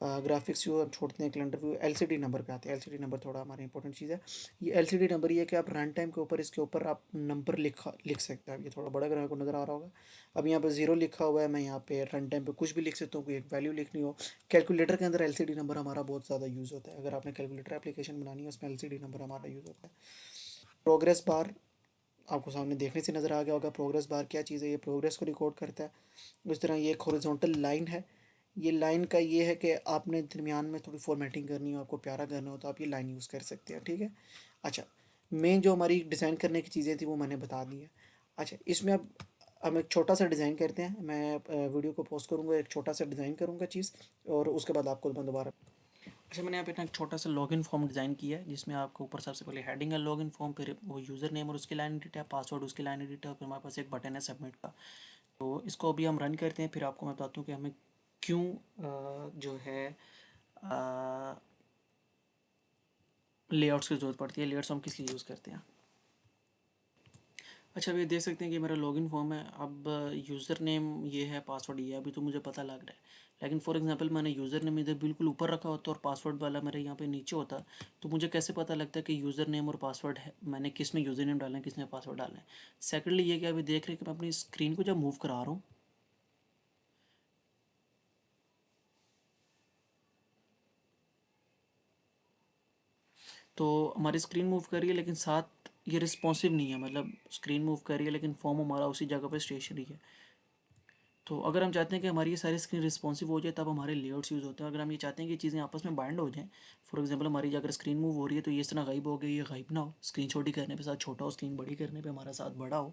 ग्राफिक्स व्यू आप छोड़ते हैं, कैलेंडर व्यू, LCD नंबर पे आते हैं। LCD नंबर थोड़ा हमारा इंपॉर्टेंट चीज़ है। ये LCD नंबर ये है कि आप रन टाइम के ऊपर इसके ऊपर आप नंबर लिख सकते हैं। अब ये थोड़ा बड़ा अगर आपको नज़र आ रहा होगा, अब यहाँ पे 0 लिखा हुआ है, मैं यहाँ पे रन टाइम पे कुछ भी लिख सकता हूँ, कोई एक वैल्यू लिखनी हो। कैलकुलेटर के अंदर LCD नंबर हमारा बहुत ज़्यादा यूज़ होता है। अगर आपने कैलकुलेटर एप्लीकेशन बनानी है उसमें LCD नंबर हमारा यूज़ होता है। प्रोग्रेस बार आपको सामने देखने से नज़र आ गया होगा। प्रोग्रेस बार क्या चीज़ है, ये प्रोग्रेस को रिकॉर्ड करता है। उस तरह ये एक हॉरिजॉन्टल लाइन है। ये लाइन का ये है कि आपने दरमियान में थोड़ी फॉर्मेटिंग करनी हो, आपको प्यारा करना हो तो आप ये लाइन यूज़ कर सकते हैं, ठीक है। अच्छा मेन जो हमारी डिज़ाइन करने की चीज़ें थी वो मैंने बता दी है। अच्छा, इसमें अब हम एक छोटा सा डिज़ाइन करते हैं। मैं वीडियो को पॉज़ करूँगा, एक छोटा सा डिज़ाइन करूँगा चीज़, और उसके बाद आपको मैं दोबारा। अच्छा, मैंने यहाँ पे ना एक छोटा सा लॉगिन फॉर्म डिज़ाइन किया है, जिसमें आपको ऊपर सबसे पहले हेडिंग है लॉगिन फॉर्म, फिर वो यूज़र नेम और उसकी लाइन एडिट है, पासवर्ड उसकी लाइन एडिट है, और फिर हमारे पास एक बटन है सबमिट का। तो इसको अभी हम रन करते हैं, फिर आपको मैं बताता हूँ कि हमें क्यों जो है लेआउट्स की ज़रूरत पड़ती है, लेआउट्स हम किस लिए यूज़ करते हैं। अच्छा, अब ये देख सकते हैं कि मेरा लॉगिन फॉर्म है। अब यूज़र नेम ये है, पासवर्ड ये है, अभी तो मुझे पता लग रहा है। लेकिन फॉर एग्जांपल मैंने यूज़र नेम इधर बिल्कुल ऊपर रखा होता और पासवर्ड वाला मेरे यहाँ पे नीचे होता, तो मुझे कैसे पता लगता है कि यूज़र नेम और पासवर्ड है, मैंने किस में यूज़र नेम डालना है, किस में पासवर्ड डालना है। सेकेंडली ये कि अभी देख रहे हैं कि मैं अपनी स्क्रीन को जब मूव करा रहा हूँ, तो हमारी स्क्रीन मूव कर रही है, लेकिन साथ ये रिस्पॉन्सिव नहीं है। मतलब स्क्रीन मूव कर रही है लेकिन फॉर्म हमारा उसी जगह पर स्टेशनरी है। तो अगर हम चाहते हैं कि हमारी ये सारी स्क्रीन रिस्पॉन्सिव हो जाए, तब हमारे लेआउट्स यूज़ होते हैं। अगर हम ये चाहते हैं कि चीज़ें आपस में बाइंड हो जाएं, फॉर एग्जांपल हमारी अगर स्क्रीन मूव हो रही है तो ये इस तरह गायब हो गई, ये गायब ना हो, स्क्रीन छोटी करने पे साथ छोटा हो, स्क्रीन बड़ी करने पे हमारा साथ बड़ा हो,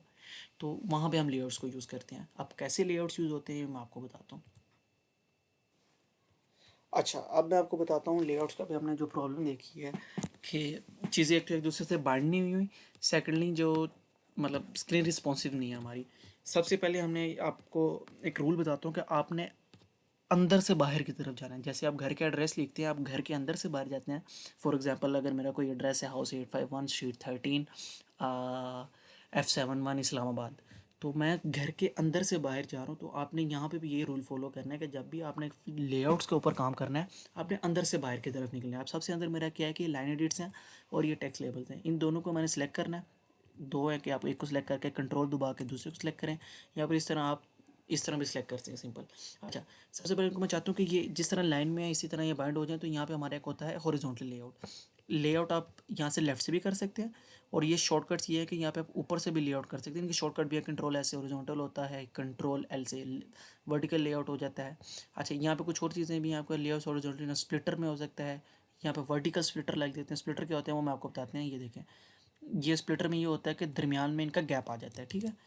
तो वहाँ पे हम लेआउट्स को यूज़ करते हैं। अब कैसे लेआउट्स यूज़ होते हैं मैं आपको बताता हूँ। अच्छा, अब मैं आपको बताता हूँ लेआउट्स का भी हमने जो प्रॉब्लम देखी है कि चीज़ें एक तो एक दूसरे से बाइंड नहीं हुई। सेकेंडली जो मतलब स्क्रीन रिस्पॉन्सिव नहीं है हमारी। सबसे पहले हमने आपको एक रूल बताता हूँ कि आपने अंदर से बाहर की तरफ जाना है। जैसे आप घर के एड्रेस लिखते हैं, आप घर के अंदर से बाहर जाते हैं। फॉर एग्जांपल अगर मेरा कोई एड्रेस है हाउस 851 स्ट्रीट 13 F71 इस्लामाबाद, तो मैं घर के अंदर से बाहर जा रहा हूँ, तो आपने यहाँ पे भी ये रूल फॉलो करना है कि जब भी आपने लेआउट्स के ऊपर काम करना है, आपने अंदर से बाहर की तरफ निकलना है। आप सबसे अंदर मेरा क्या है कि लाइन एडिट्स हैं और ये टेक्स्ट लेबल्स हैं, इन दोनों को मैंने सेलेक्ट करना है। दो है कि आप एक को सिलेक्ट करके कंट्रोल दबा के दूसरे को सिलेक्ट करें, या फिर इस तरह आप इस तरह भी सिलेक्ट कर सकते हैं, सिंपल। अच्छा, सबसे पहले मैं चाहता हूँ कि ये जिस तरह लाइन में है इसी तरह ये बाइंड हो जाए। तो यहाँ पे हमारा एक होता है हॉरिजॉन्टल लेआउट। लेआउट आप यहाँ से लेफ्ट से भी कर सकते हैं, और ये शॉर्टकट्स ये है कि यहाँ पे आप ऊपर से भी लेआउट कर सकते हैं। इनकी शॉर्टकट भी है, कंट्रोल एल से हॉरिजॉन्टल होता है, कंट्रोल एल से वर्टिकल लेआउट हो जाता है। अच्छा, यहाँ पे कुछ और चीज़ें भी हैं आपका लेआउट हॉरिजॉन्टल स्प्लिटर में हो सकता है, यहाँ पे वर्टिकल स्प्लिटर लग देते हैं। स्प्लिटर क्या होते हैं वो मैं आपको बताते हैं। ये देखें, ये स्प्लिटर में ये होता है कि दरमियान में इनका गैप आ जाता है, ठीक है।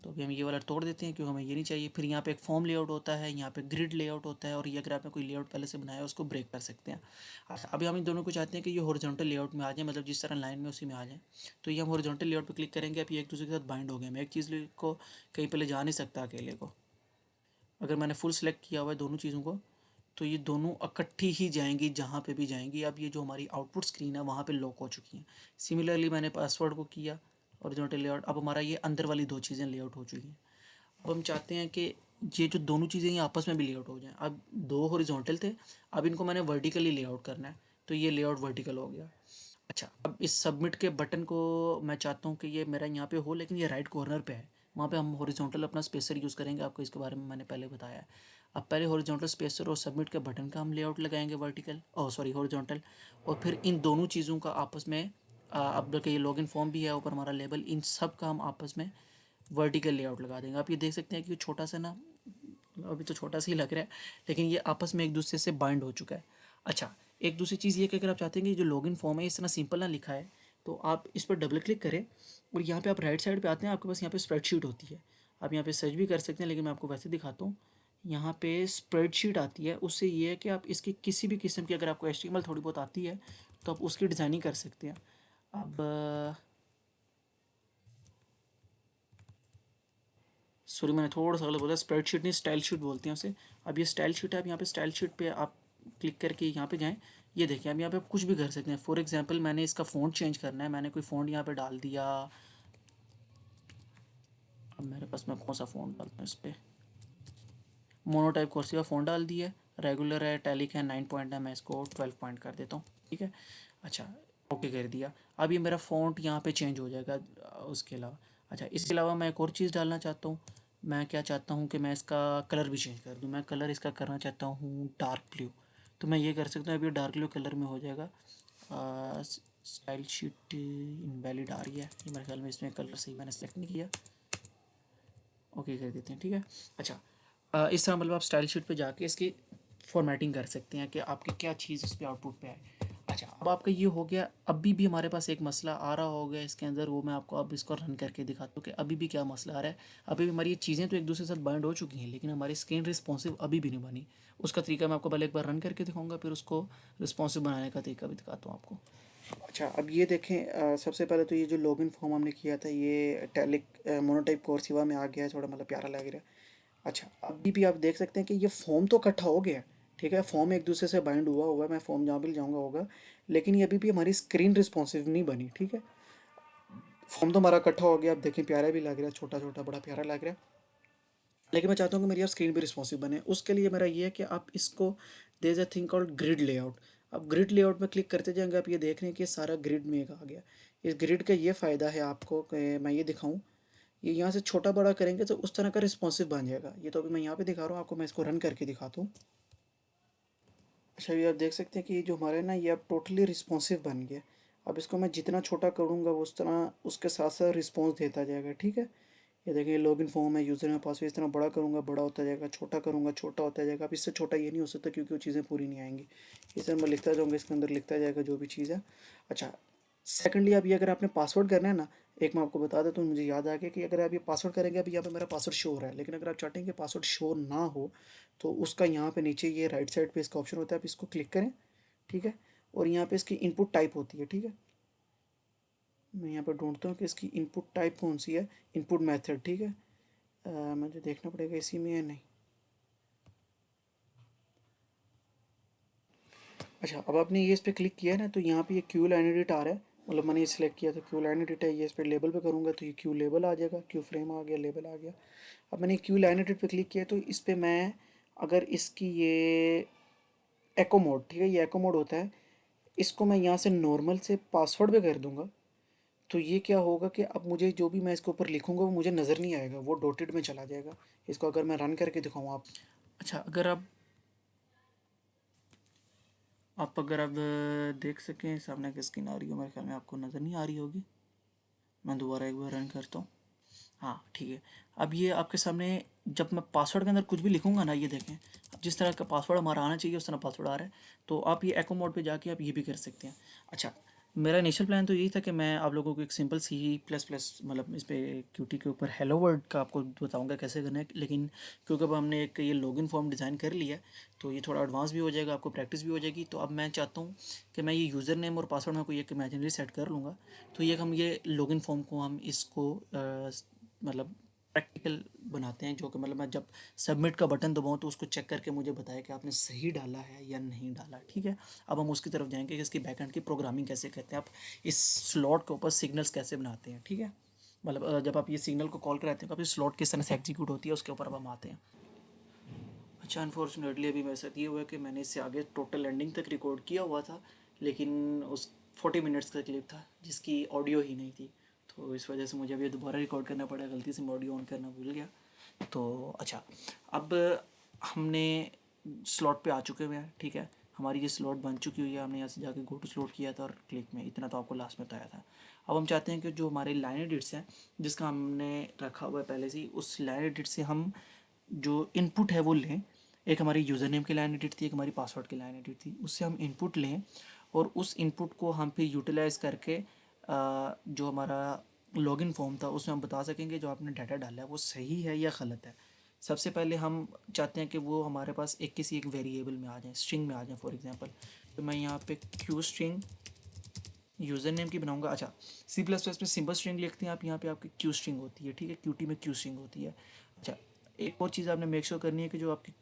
तो अभी हम ये वाला तोड़ देते हैं क्योंकि हमें ये नहीं चाहिए। फिर यहाँ पे एक फॉर्म लेआउट होता है, यहाँ पे ग्रिड लेआउट होता है, और ये अगर आपने कोई लेआउट पहले से बनाया है उसको ब्रेक कर सकते हैं। अच्छा, अभी हम इन दोनों को चाहते हैं कि ये हॉरिजॉन्टल लेआउट में आ जाए, मतलब जिस तरह लाइन में उसी में आ जाए। तो ये हम हॉरिजॉन्टल लेआउट पे क्लिक करेंगे, अब ये एक दूसरे के साथ बाइंड हो गए। मैं एक चीज़ को कहीं पे ले जा नहीं सकता अकेले को। अगर मैंने फुल सेलेक्ट किया हुआ है दोनों चीज़ों को, तो ये दोनों इकट्ठी ही जाएंगी जहाँ पे भी जाएंगी। अब ये जो हमारी आउटपुट स्क्रीन है वहाँ पे लॉक हो चुकी हैं। सिमिलरली मैंने पासवर्ड को किया हॉरिजॉन्टल लेआउट, अब हमारा ये अंदर वाली दो चीज़ें लेआउट हो चुकी हैं। अब हम चाहते हैं कि ये जो दोनों चीज़ें ये आपस में भी लेआउट हो जाएं। अब दो हॉरिजॉन्टल थे, अब इनको मैंने वर्टिकली लेआउट करना है, तो ये लेआउट वर्टिकल हो गया। अच्छा, अब इस सबमिट के बटन को मैं चाहता हूँ कि ये मेरा यहाँ पे हो, लेकिन ये राइट कॉर्नर पे है। वहाँ पे हम हॉरिजॉन्टल अपना स्पेसर यूज़ करेंगे, आपको इसके बारे में मैंने पहले बताया है। अब पहले हॉरिजॉन्टल स्पेसर और सबमिट के बटन का हम लेआउट लगाएंगे वर्टिकल, और सॉरी हॉरिजॉन्टल, और फिर इन दोनों चीज़ों का आपस में अब देखिए ये लॉगिन फॉर्म भी है, ऊपर हमारा लेबल, इन सब का हम आपस में वर्टिकल लेआउट लगा देंगे। आप ये देख सकते हैं कि छोटा सा ना, अभी तो छोटा सा ही लग रहा है, लेकिन ये आपस में एक दूसरे से बाइंड हो चुका है। अच्छा, एक दूसरी चीज़ ये कि अगर आप चाहते हैं कि जो लॉगिन फॉर्म है इस तरह सिंपल ना लिखा है, तो आप इस पर डबल क्लिक करें, और यहाँ पे आप राइट साइड पे आते हैं, आपके पास यहाँ पे स्प्रेडशीट होती है। आप यहाँ पे सर्च भी कर सकते हैं, लेकिन मैं आपको वैसे दिखाता हूँ। यहाँ पे स्प्रेडशीट आती है, उससे ये है कि आप इसकी किसी भी किस्म की, अगर आपको HTML थोड़ी बहुत आती है तो आप उसकी डिज़ाइनिंग कर सकते हैं। अब सॉरी, मैंने थोड़ा सा गलत बोला, स्प्रेडशीट नहीं स्टाइल शीट बोलते हैं उसे। अब ये स्टाइल शीट है, आप यहाँ पे स्टाइल शीट पे आप क्लिक करके यहाँ पे जाएं। ये देखिए, अब यहाँ पे आप कुछ भी कर सकते हैं। फॉर एग्जांपल मैंने इसका फ़ॉन्ट चेंज करना है, मैंने कोई फ़ॉन्ट यहाँ पे डाल दिया। अब मेरे पास मैं कौन सा फ़ॉन्ट डालता हूँ इस पर, मोनोटाइप कोर्सिवा फ़ॉन्ट डाल दिया है, रेगुलर है, टैलिक है, 9 पॉइंट है, मैं इसको 12 पॉइंट कर देता हूँ, ठीक है। अच्छा, ओके कर दिया। अब ये मेरा फ़ॉन्ट यहाँ पे चेंज हो जाएगा। उसके अलावा, अच्छा, इसके अलावा मैं एक और चीज़ डालना चाहता हूँ। मैं क्या चाहता हूँ कि मैं इसका कलर भी चेंज कर दूँ। मैं कलर इसका करना चाहता हूँ डार्क ब्लू, तो मैं ये कर सकता हूँ। अभी डार्क ब्लू कलर में हो जाएगा। स्टाइल शीट इनवैलिड आ रही है ये मेरे ख्याल में, इसमें कलर सही मैंने सेलेक्ट नहीं किया। ओके कर देते हैं, ठीक है। अच्छा, इस तरह मतलब आप स्टाइल शीट पे जाके इसकी फॉर्मेटिंग कर सकते हैं कि आपकी क्या चीज़ इस पर आउटपुट पे आए। अच्छा, अब आपका ये हो गया। अभी भी हमारे पास एक मसला आ रहा होगा इसके अंदर, वो मैं आपको अब इसको रन करके दिखाता हूँ कि अभी भी क्या मसला आ रहा है। अभी भी हमारी ये चीज़ें तो एक दूसरे के साथ बाइंड हो चुकी हैं, लेकिन हमारी स्क्रीन रिस्पॉन्सिव अभी भी नहीं बनी। उसका तरीका मैं आपको पहले एक बार रन करके दिखाऊंगा, फिर उसको रिस्पॉन्सिव बनाने का तरीका भी दिखाता हूँ आपको। अच्छा, अब ये देखें, सबसे पहले तो ये जो लॉगिन फॉर्म हमने किया था ये टैलिक मोनोटाइप कोर्सिवा में आ गया है, थोड़ा मतलब प्यारा लग रहा है। अच्छा, अभी भी आप देख सकते हैं कि ये फॉर्म तो इकट्ठा हो गया है, ठीक है, फॉर्म एक दूसरे से बाइंड हुआ हुआ है, मैं फॉर्म जहाँ भी जाऊँगा होगा, लेकिन ये अभी भी हमारी स्क्रीन रिस्पॉन्सिव नहीं बनी, ठीक है। फॉर्म तो हमारा इकट्ठा हो गया, आप देखें प्यारा भी लग रहा है, छोटा छोटा बड़ा प्यारा लग रहा है, लेकिन मैं चाहता हूँ कि मेरी यार स्क्रीन भी रिस्पॉन्सिव बने। उसके लिए मेरा ये है कि आप इसको, there is a thing called grid layout. आप ग्रिड लेआउट में क्लिक करते जाएंगे, आप ये देख रहे हैं कि सारा ग्रिड में एक आ गया। इस ग्रिड का ये फ़ायदा है आपको कि मैं ये दिखाऊं, ये यहाँ से छोटा बड़ा करेंगे तो उस तरह का रिस्पॉन्सिव बन जाएगा। ये तो अभी मैं यहाँ पे दिखा रहा हूँ आपको, मैं इसको रन करके दिखाता हूँ। अच्छा, ये आप देख सकते हैं कि ये जो हमारे ना ये अब टोटली रिस्पॉन्सिव बन गया। अब इसको मैं जितना छोटा करूँगा वो उस तरह उसके साथ साथ रिस्पॉन्स देता जाएगा, ठीक है। ये देखिए लॉगिन फॉर्म है, यूज़र में पासवर्ड, इस तरह बड़ा करूँगा बड़ा होता जाएगा, छोटा करूँगा छोटा होता जाएगा। अब इससे छोटा ये नहीं हो सकता क्योंकि वो चीज़ें पूरी नहीं आएंगी। इस तरह मैं लिखता जाऊँगा, इसके अंदर लिखता जाएगा जो भी चीज़ है। अच्छा, सेकेंडली अब ये अगर आपने पासवर्ड करना है ना, एक मैं आपको बता देता हूँ, मुझे याद आ गया कि अगर आप ये पासवर्ड करेंगे, अभी यहाँ पे मेरा पासवर्ड शो हो रहा है, लेकिन अगर आप चाहते हैं कि पासवर्ड शो ना हो तो उसका यहाँ पे नीचे ये राइट साइड पे इसका ऑप्शन होता है, आप इसको क्लिक करें, ठीक है। और यहाँ पे इसकी इनपुट टाइप होती है, ठीक है। मैं यहाँ पर ढूंढता हूँ कि इसकी इनपुट टाइप कौन सी है, इनपुट मेथड, ठीक है। मुझे देखना पड़ेगा इसी में या नहीं। अच्छा, अब आपने ये इस पर क्लिक किया है ना, तो यहाँ पे ये क्यू लाइन एडिट आ रहा है, मतलब मैंने ये सिलेक्ट किया तो क्यू लाइन एडिट है। ये इस पर लेबल पे करूँगा तो ये क्यू लेबल आ जाएगा, क्यू फ्रेम आ गया, लेबल आ गया। अब मैंने क्यू लाइन एडिट पे क्लिक किया तो इस पर मैं, अगर इसकी ये एको मोड, ठीक है, ये एको मोड होता है, इसको मैं यहाँ से नॉर्मल से पासवर्ड पे कर दूंगा, तो ये क्या होगा कि अब मुझे जो भी मैं इसके ऊपर लिखूंगा वो मुझे नज़र नहीं आएगा, वो डॉटेड में चला जाएगा। इसको अगर मैं रन करके दिखाऊँ आप, अच्छा, अगर आप अगर अब देख सकें सामने की स्क्रीन आ रही हो, मेरे ख्याल में आपको नज़र नहीं आ रही होगी। मैं दोबारा एक बार रन करता हूँ। हाँ, ठीक है। अब ये आपके सामने, जब मैं पासवर्ड के अंदर कुछ भी लिखूंगा ना, ये देखें, अब जिस तरह का पासवर्ड हमारा आना चाहिए उस तरह पासवर्ड आ रहा है। तो आप ये एको मोड पे जाके आप ये भी कर सकते हैं। अच्छा, मेरा इनिशियल प्लान तो यही था कि मैं आप लोगों को एक सिंपल सी प्लस प्लस, मतलब इस पे क्यूटी के ऊपर हेलो वर्ड का आपको बताऊंगा कैसे करना है, लेकिन क्योंकि अब हमने एक ये लॉगिन फॉर्म डिज़ाइन कर लिया है तो ये थोड़ा एडवांस भी हो जाएगा, आपको प्रैक्टिस भी हो जाएगी। तो अब मैं चाहता हूँ कि मैं ये यूज़र नेम और पासवर्ड में कोई एक इमेजिनरी सेट कर लूँगा। तो ये हम ये लॉगिन फॉर्म को हम इसको मतलब प्रैक्टिकल बनाते हैं, जो कि मतलब मैं जब सबमिट का बटन दबाऊँ तो उसको चेक करके मुझे बताए कि आपने सही डाला है या नहीं डाला, ठीक है। अब हम उसकी तरफ जाएंगे कि इसकी बैकएंड की प्रोग्रामिंग कैसे करते हैं, आप इस स्लॉट के ऊपर सिग्नल्स कैसे बनाते हैं, ठीक है। मतलब जब आप ये सिग्नल को कॉल कराते हैं तो आप इस स्लॉट किस तरह से एग्जीक्यूट होती है उसके ऊपर अब हम आते हैं। अच्छा, अनफॉर्चुनेटली अभी मेरे साथ ये हुआ है कि मैंने इससे आगे टोटल एंडिंग तक रिकॉर्ड किया हुआ था, लेकिन उस 40 मिनट्स का क्लिप था जिसकी ऑडियो ही नहीं थी। तो इस वजह से मुझे अभी दोबारा रिकॉर्ड करना पड़ा, गलती से मैं ऑडियो ऑन करना भूल गया। तो अच्छा, अब हमने स्लॉट पे आ चुके हुए हैं, ठीक है। हमारी ये स्लॉट बन चुकी हुई है, हमने यहाँ से जाके गो टू स्लॉट किया था और क्लिक में, इतना तो आपको लास्ट में बताया था। अब हम चाहते हैं कि जो हमारे लाइन एडिट्स हैं जिसका हमने रखा हुआ है पहले से ही, उस लाइन एडिट से हम जो इनपुट है वो लें। एक हमारी यूज़र नेम की लाइन एडिट थी, एक हमारी पासवर्ड की लाइन एडिट थी, उससे हम इनपुट लें और उस इनपुट को हम फिर यूटिलाइज़ करके जो हमारा लॉगिन फॉर्म था उसमें हम बता सकेंगे जो आपने डाटा डाला है वो सही है या गलत है। सबसे पहले हम चाहते हैं कि वो हमारे पास एक किसी एक वेरिएबल में आ जाए, स्ट्रिंग में आ जाए फॉर एग्जांपल। तो मैं यहाँ पे क्यू स्ट्रिंग यूज़र नेम की बनाऊंगा। अच्छा, सी प्लस प्लस में सिंपल स्ट्रिंग लिखते हैं आप, यहाँ पे आपकी क्यू स्ट्रिंग होती है, ठीक है, क्यूटी में क्यू स्ट्रिंग होती है। अच्छा, एक और चीज़ आपने मेक श्योर करनी है कि जो आपकी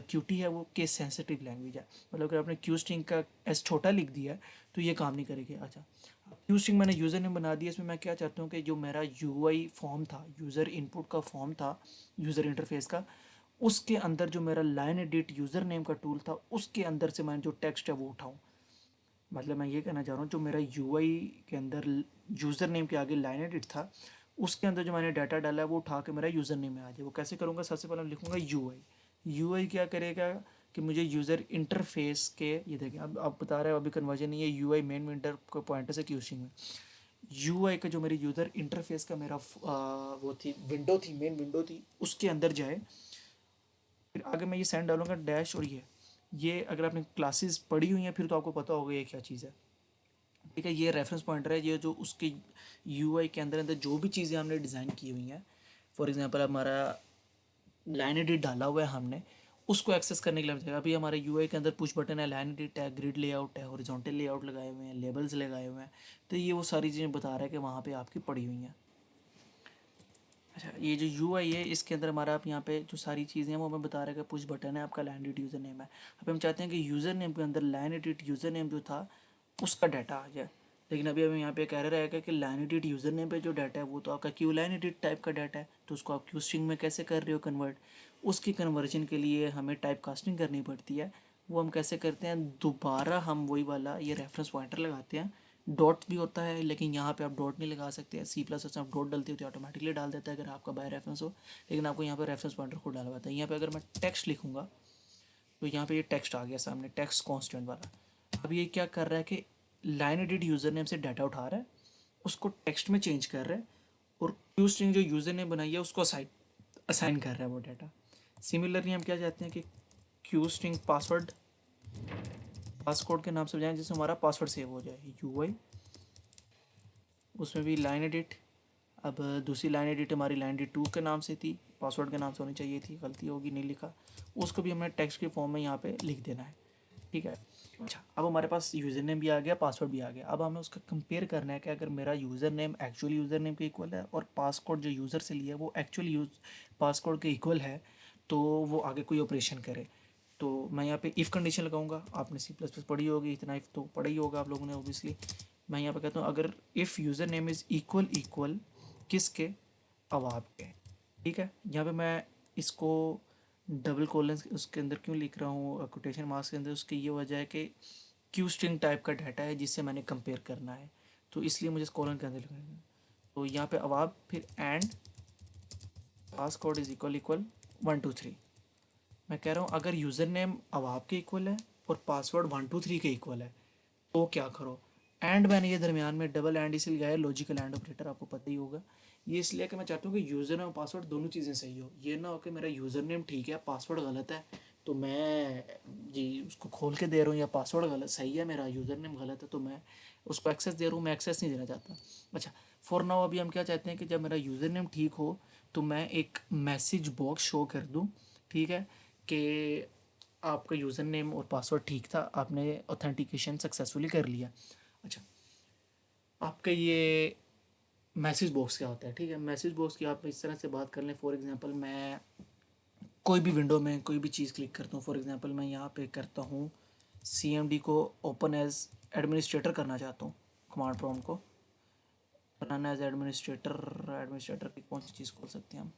क्यूटी है वो केस सेंसिटिव लैंग्वेज है, मतलब अगर आपने क्यू स्ट्रिंग का एस छोटा लिख दिया है तो ये काम नहीं करेगी। अच्छा, क्यू स्ट्रिंग मैंने यूज़र नेम बना दिया, इसमें मैं क्या चाहता हूँ कि जो मेरा यूआई फॉर्म था, यूज़र इनपुट का फॉर्म था, यूज़र इंटरफेस का, उसके अंदर जो मेरा लाइन एडिट यूज़र नेम का टूल था उसके अंदर से मैं जो टेक्स्ट है वो उठाऊँ। मतलब मैं ये कहना चाह रहा हूँ जो मेरा यूआई के अंदर यूज़र नेम के आगे लाइन एडिट था उसके अंदर जो मैंने डाटा डाला है वो उठा के मेरा यूज़र नेम में आ जाए। वो कैसे करूँगा, सबसे पहले मैं लिखूँगा यूआई। यूआई क्या करेगा कि मुझे यूज़र इंटरफेस के, ये देखिए अब बता रहा है अभी कन्वर्जन नहीं है, यूआई मेन में इंटर को पॉइंटर से क्यूसिंग में, यूआई का जो मेरे यूज़र इंटरफेस का मेरा वो थी विंडो थी, मेन विंडो थी, उसके अंदर जाए। फिर आगे मैं ये सेंड डालूंगा डैश और ये ये अगर आपने क्लासेस पढ़ी हुई हैं फिर तो आपको पता होगा ये क्या चीज़ है। ठीक है, ये रेफरेंस पॉइंटर है, ये जो उसके यूआई के अंदर अंदर जो भी चीज़ें हमने डिज़ाइन की हुई हैं, फॉर एग्जांपल हमारा लाइन एडिट डाला हुआ है हमने, उसको एक्सेस करने के लिए चाहिए। अभी हमारे यूआई के अंदर पुश बटन है, लाइन एडिट है, ग्रिड लेआउट है, हॉरिजॉन्टल लेआउट लगाए हुए हैं, लेबल्स लगाए हुए हैं, तो ये वो सारी चीज़ें बता रहा है कि वहाँ पे आपकी पड़ी हुई हैं। अच्छा, ये जो यूआई है इसके अंदर हमारा आप यहाँ पे जो सारी चीज़ें हैं वो हमें बता रहा है कि पुश बटन है, आपका लाइन एडिट यूज़र नेम है। अब हम चाहते हैं कि यूज़र नेम के अंदर लाइन एडिट यूज़र नेम जो था उसका डाटा आ जाए, लेकिन अभी हमें यहाँ पे कह रहा है कि लाइन एडिट यूज़र नेम पे जो डाटा है वो तो आपका क्यू लाइन एडिट टाइप का डाटा है, तो उसको आप क्यू स्ट्रिंग में कैसे कर रहे हो कन्वर्ट। उसकी कन्वर्जन के लिए हमें टाइप कास्टिंग करनी पड़ती है। वो हम कैसे करते हैं, दोबारा हम वही वाला ये रेफरेंस पॉइंटर लगाते हैं। डॉट भी होता है लेकिन यहाँ पे आप डॉट नहीं लगा सकते, सी प्लस में आप डॉट डालते हो तो ऑटोमेटिकली डाल देता है अगर आपका बाय रेफरेंस हो, लेकिन आपको यहाँ पे रेफरेंस पॉइंटर खुद डालना पड़ता है। यहाँ पे अगर मैं टेक्स्ट लिखूँगा तो यहाँ पे ये टेक्स्ट आ गया सामने, टेक्स्ट कांस्टेंट वाला। अब ये क्या कर रहा है कि लाइन एडिट यूज़र नेम से डाटा उठा रहा है, उसको टेक्स्ट में चेंज कर रहा है, और क्यू स्ट्रिंग जो यूज़र ने बनाई है उसको असाइन कर रहा है वो डाटा। सिमिलरली हम क्या चाहते हैं कि क्यू स्ट्रिंग पासकोड के नाम से बजाएं जिससे हमारा पासवर्ड सेव हो जाए, यूआई उसमें भी लाइन एडिट। अब दूसरी लाइन एडिट हमारी लाइन एडिट 2 के नाम से थी, पासवर्ड के नाम से होनी चाहिए थी, गलती होगी नहीं लिखा, उसको भी हमें टेक्स्ट के फॉर्म में यहाँ पे लिख देना है। ठीक है, अच्छा अब हमारे पास यूज़र नेम भी आ गया, पासवर्ड भी आ गया। अब हमें उसका कंपेयर करना है कि अगर मेरा user name actual user name के इक्वल है और पासकोड जो यूज़र से लिया है वो एक्चुअल पासकोड के इक्वल है, तो वो आगे कोई ऑपरेशन करे। तो मैं यहाँ पे इफ़ कंडीशन लगाऊंगा, आपने सी प्लस प्लस पढ़ी होगी, इतना इफ़ तो पढ़ा ही होगा आप लोगों ने ऑब्वियसली। मैं यहाँ पे कहता हूँ अगर if user name is equal equal किसके, अवाब के। ठीक है, यहाँ पे मैं इसको डबल कोलन उसके अंदर क्यों लिख रहा हूँ कोटेशन मार्क्स के अंदर, उसकी ये वजह है कि क्यू स्ट्रिंग टाइप का डाटा है जिससे मैंने कंपेयर करना है, तो इसलिए मुझे कॉलन के अंदर लिखना है। तो यहाँ पे अवाब फिर and pass code is equal equal 1 2 3। मैं कह रहा हूँ अगर यूज़र नेम अवाब के इक्वल है और पासवर्ड 1 2 3 के इक्वल है तो क्या करो। एंड मैंने ये दरमियान में डबल एंड इसलिए लगाया, लॉजिकल एंड ऑपरेटर आपको पता ही होगा। ये इसलिए कि मैं चाहता हूँ कि यूज़र नेम और पासवर्ड दोनों चीज़ें सही हो, ये ना हो कि मेरा यूज़र नेम ठीक है पासवर्ड गलत है तो मैं जी उसको खोल के दे रहा हूँ, या पासवर्ड गलत सही है मेरा यूज़र नेम गलत है तो मैं उसको एक्सेस दे रहा हूँ, मैं एक्सेस नहीं देना चाहता। अच्छा, फॉर नाउ अभी हम क्या चाहते हैं कि जब मेरा यूज़र नेम ठीक हो तो मैं एक मैसेज बॉक्स शो कर दूँ। ठीक है, कि आपका यूज़र नेम और पासवर्ड ठीक था, आपने ऑथेंटिकेशन सक्सेसफुली कर लिया। अच्छा, आपका ये मैसेज बॉक्स क्या होता है। ठीक है, मैसेज बॉक्स की आप इस तरह से बात कर लें, फॉर एग्जांपल मैं कोई भी विंडो में कोई भी चीज़ क्लिक करता हूँ, फॉर एग्जांपल मैं यहाँ पे करता हूँ CMD को ओपन एज एडमिनिस्ट्रेटर करना चाहता हूँ, कमांड प्रॉम्प्ट को बनाना एज एडमिनिस्ट्रेटर। एडमिनिस्ट्रेटर की कौन सी चीज़ खोल सकते हैं हम,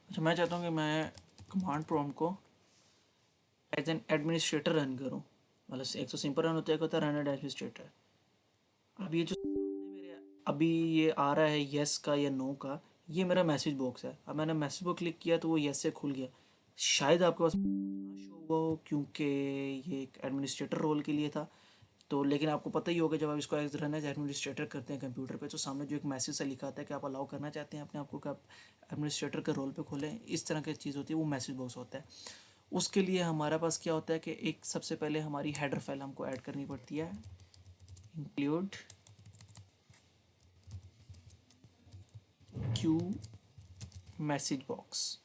अच्छा मैं चाहता हूँ कि मैं कमांड प्रॉम्प्ट को एज एन एडमिनिस्ट्रेटर रन करूँ, मतलब एक तो सिंपल रन होता है, एक होता है रन एज एडमिनिस्ट्रेटर। अब ये जो सामने मेरे अभी ये आ रहा है येस का या नो का, ये मेरा मैसेज बॉक्स है। अब मैंने मैसेज बॉक्स क्लिक किया तो वो येस से खुल गया, शायद आपके पास शो हुआ हो क्योंकि ये एक एडमिनिस्ट्रेटर रोल के लिए था। तो लेकिन आपको पता ही होगा जब आप इसको एज रन एज एडमिनिस्ट्रेटर करते हैं कंप्यूटर पे तो सामने जो एक मैसेज सा लिखा आता है कि आप अलाउ करना चाहते हैं अपने आप को कि आप एडमिनिस्ट्रेटर के रोल पे खोलें, इस तरह की चीज़ होती है, वो मैसेज बॉक्स होता है। उसके लिए हमारे पास क्या होता है कि एक सबसे पहले हमारी हेडर फाइल हमको ऐड करनी पड़ती है, इंक्लूड क्यू मैसेज बॉक्स।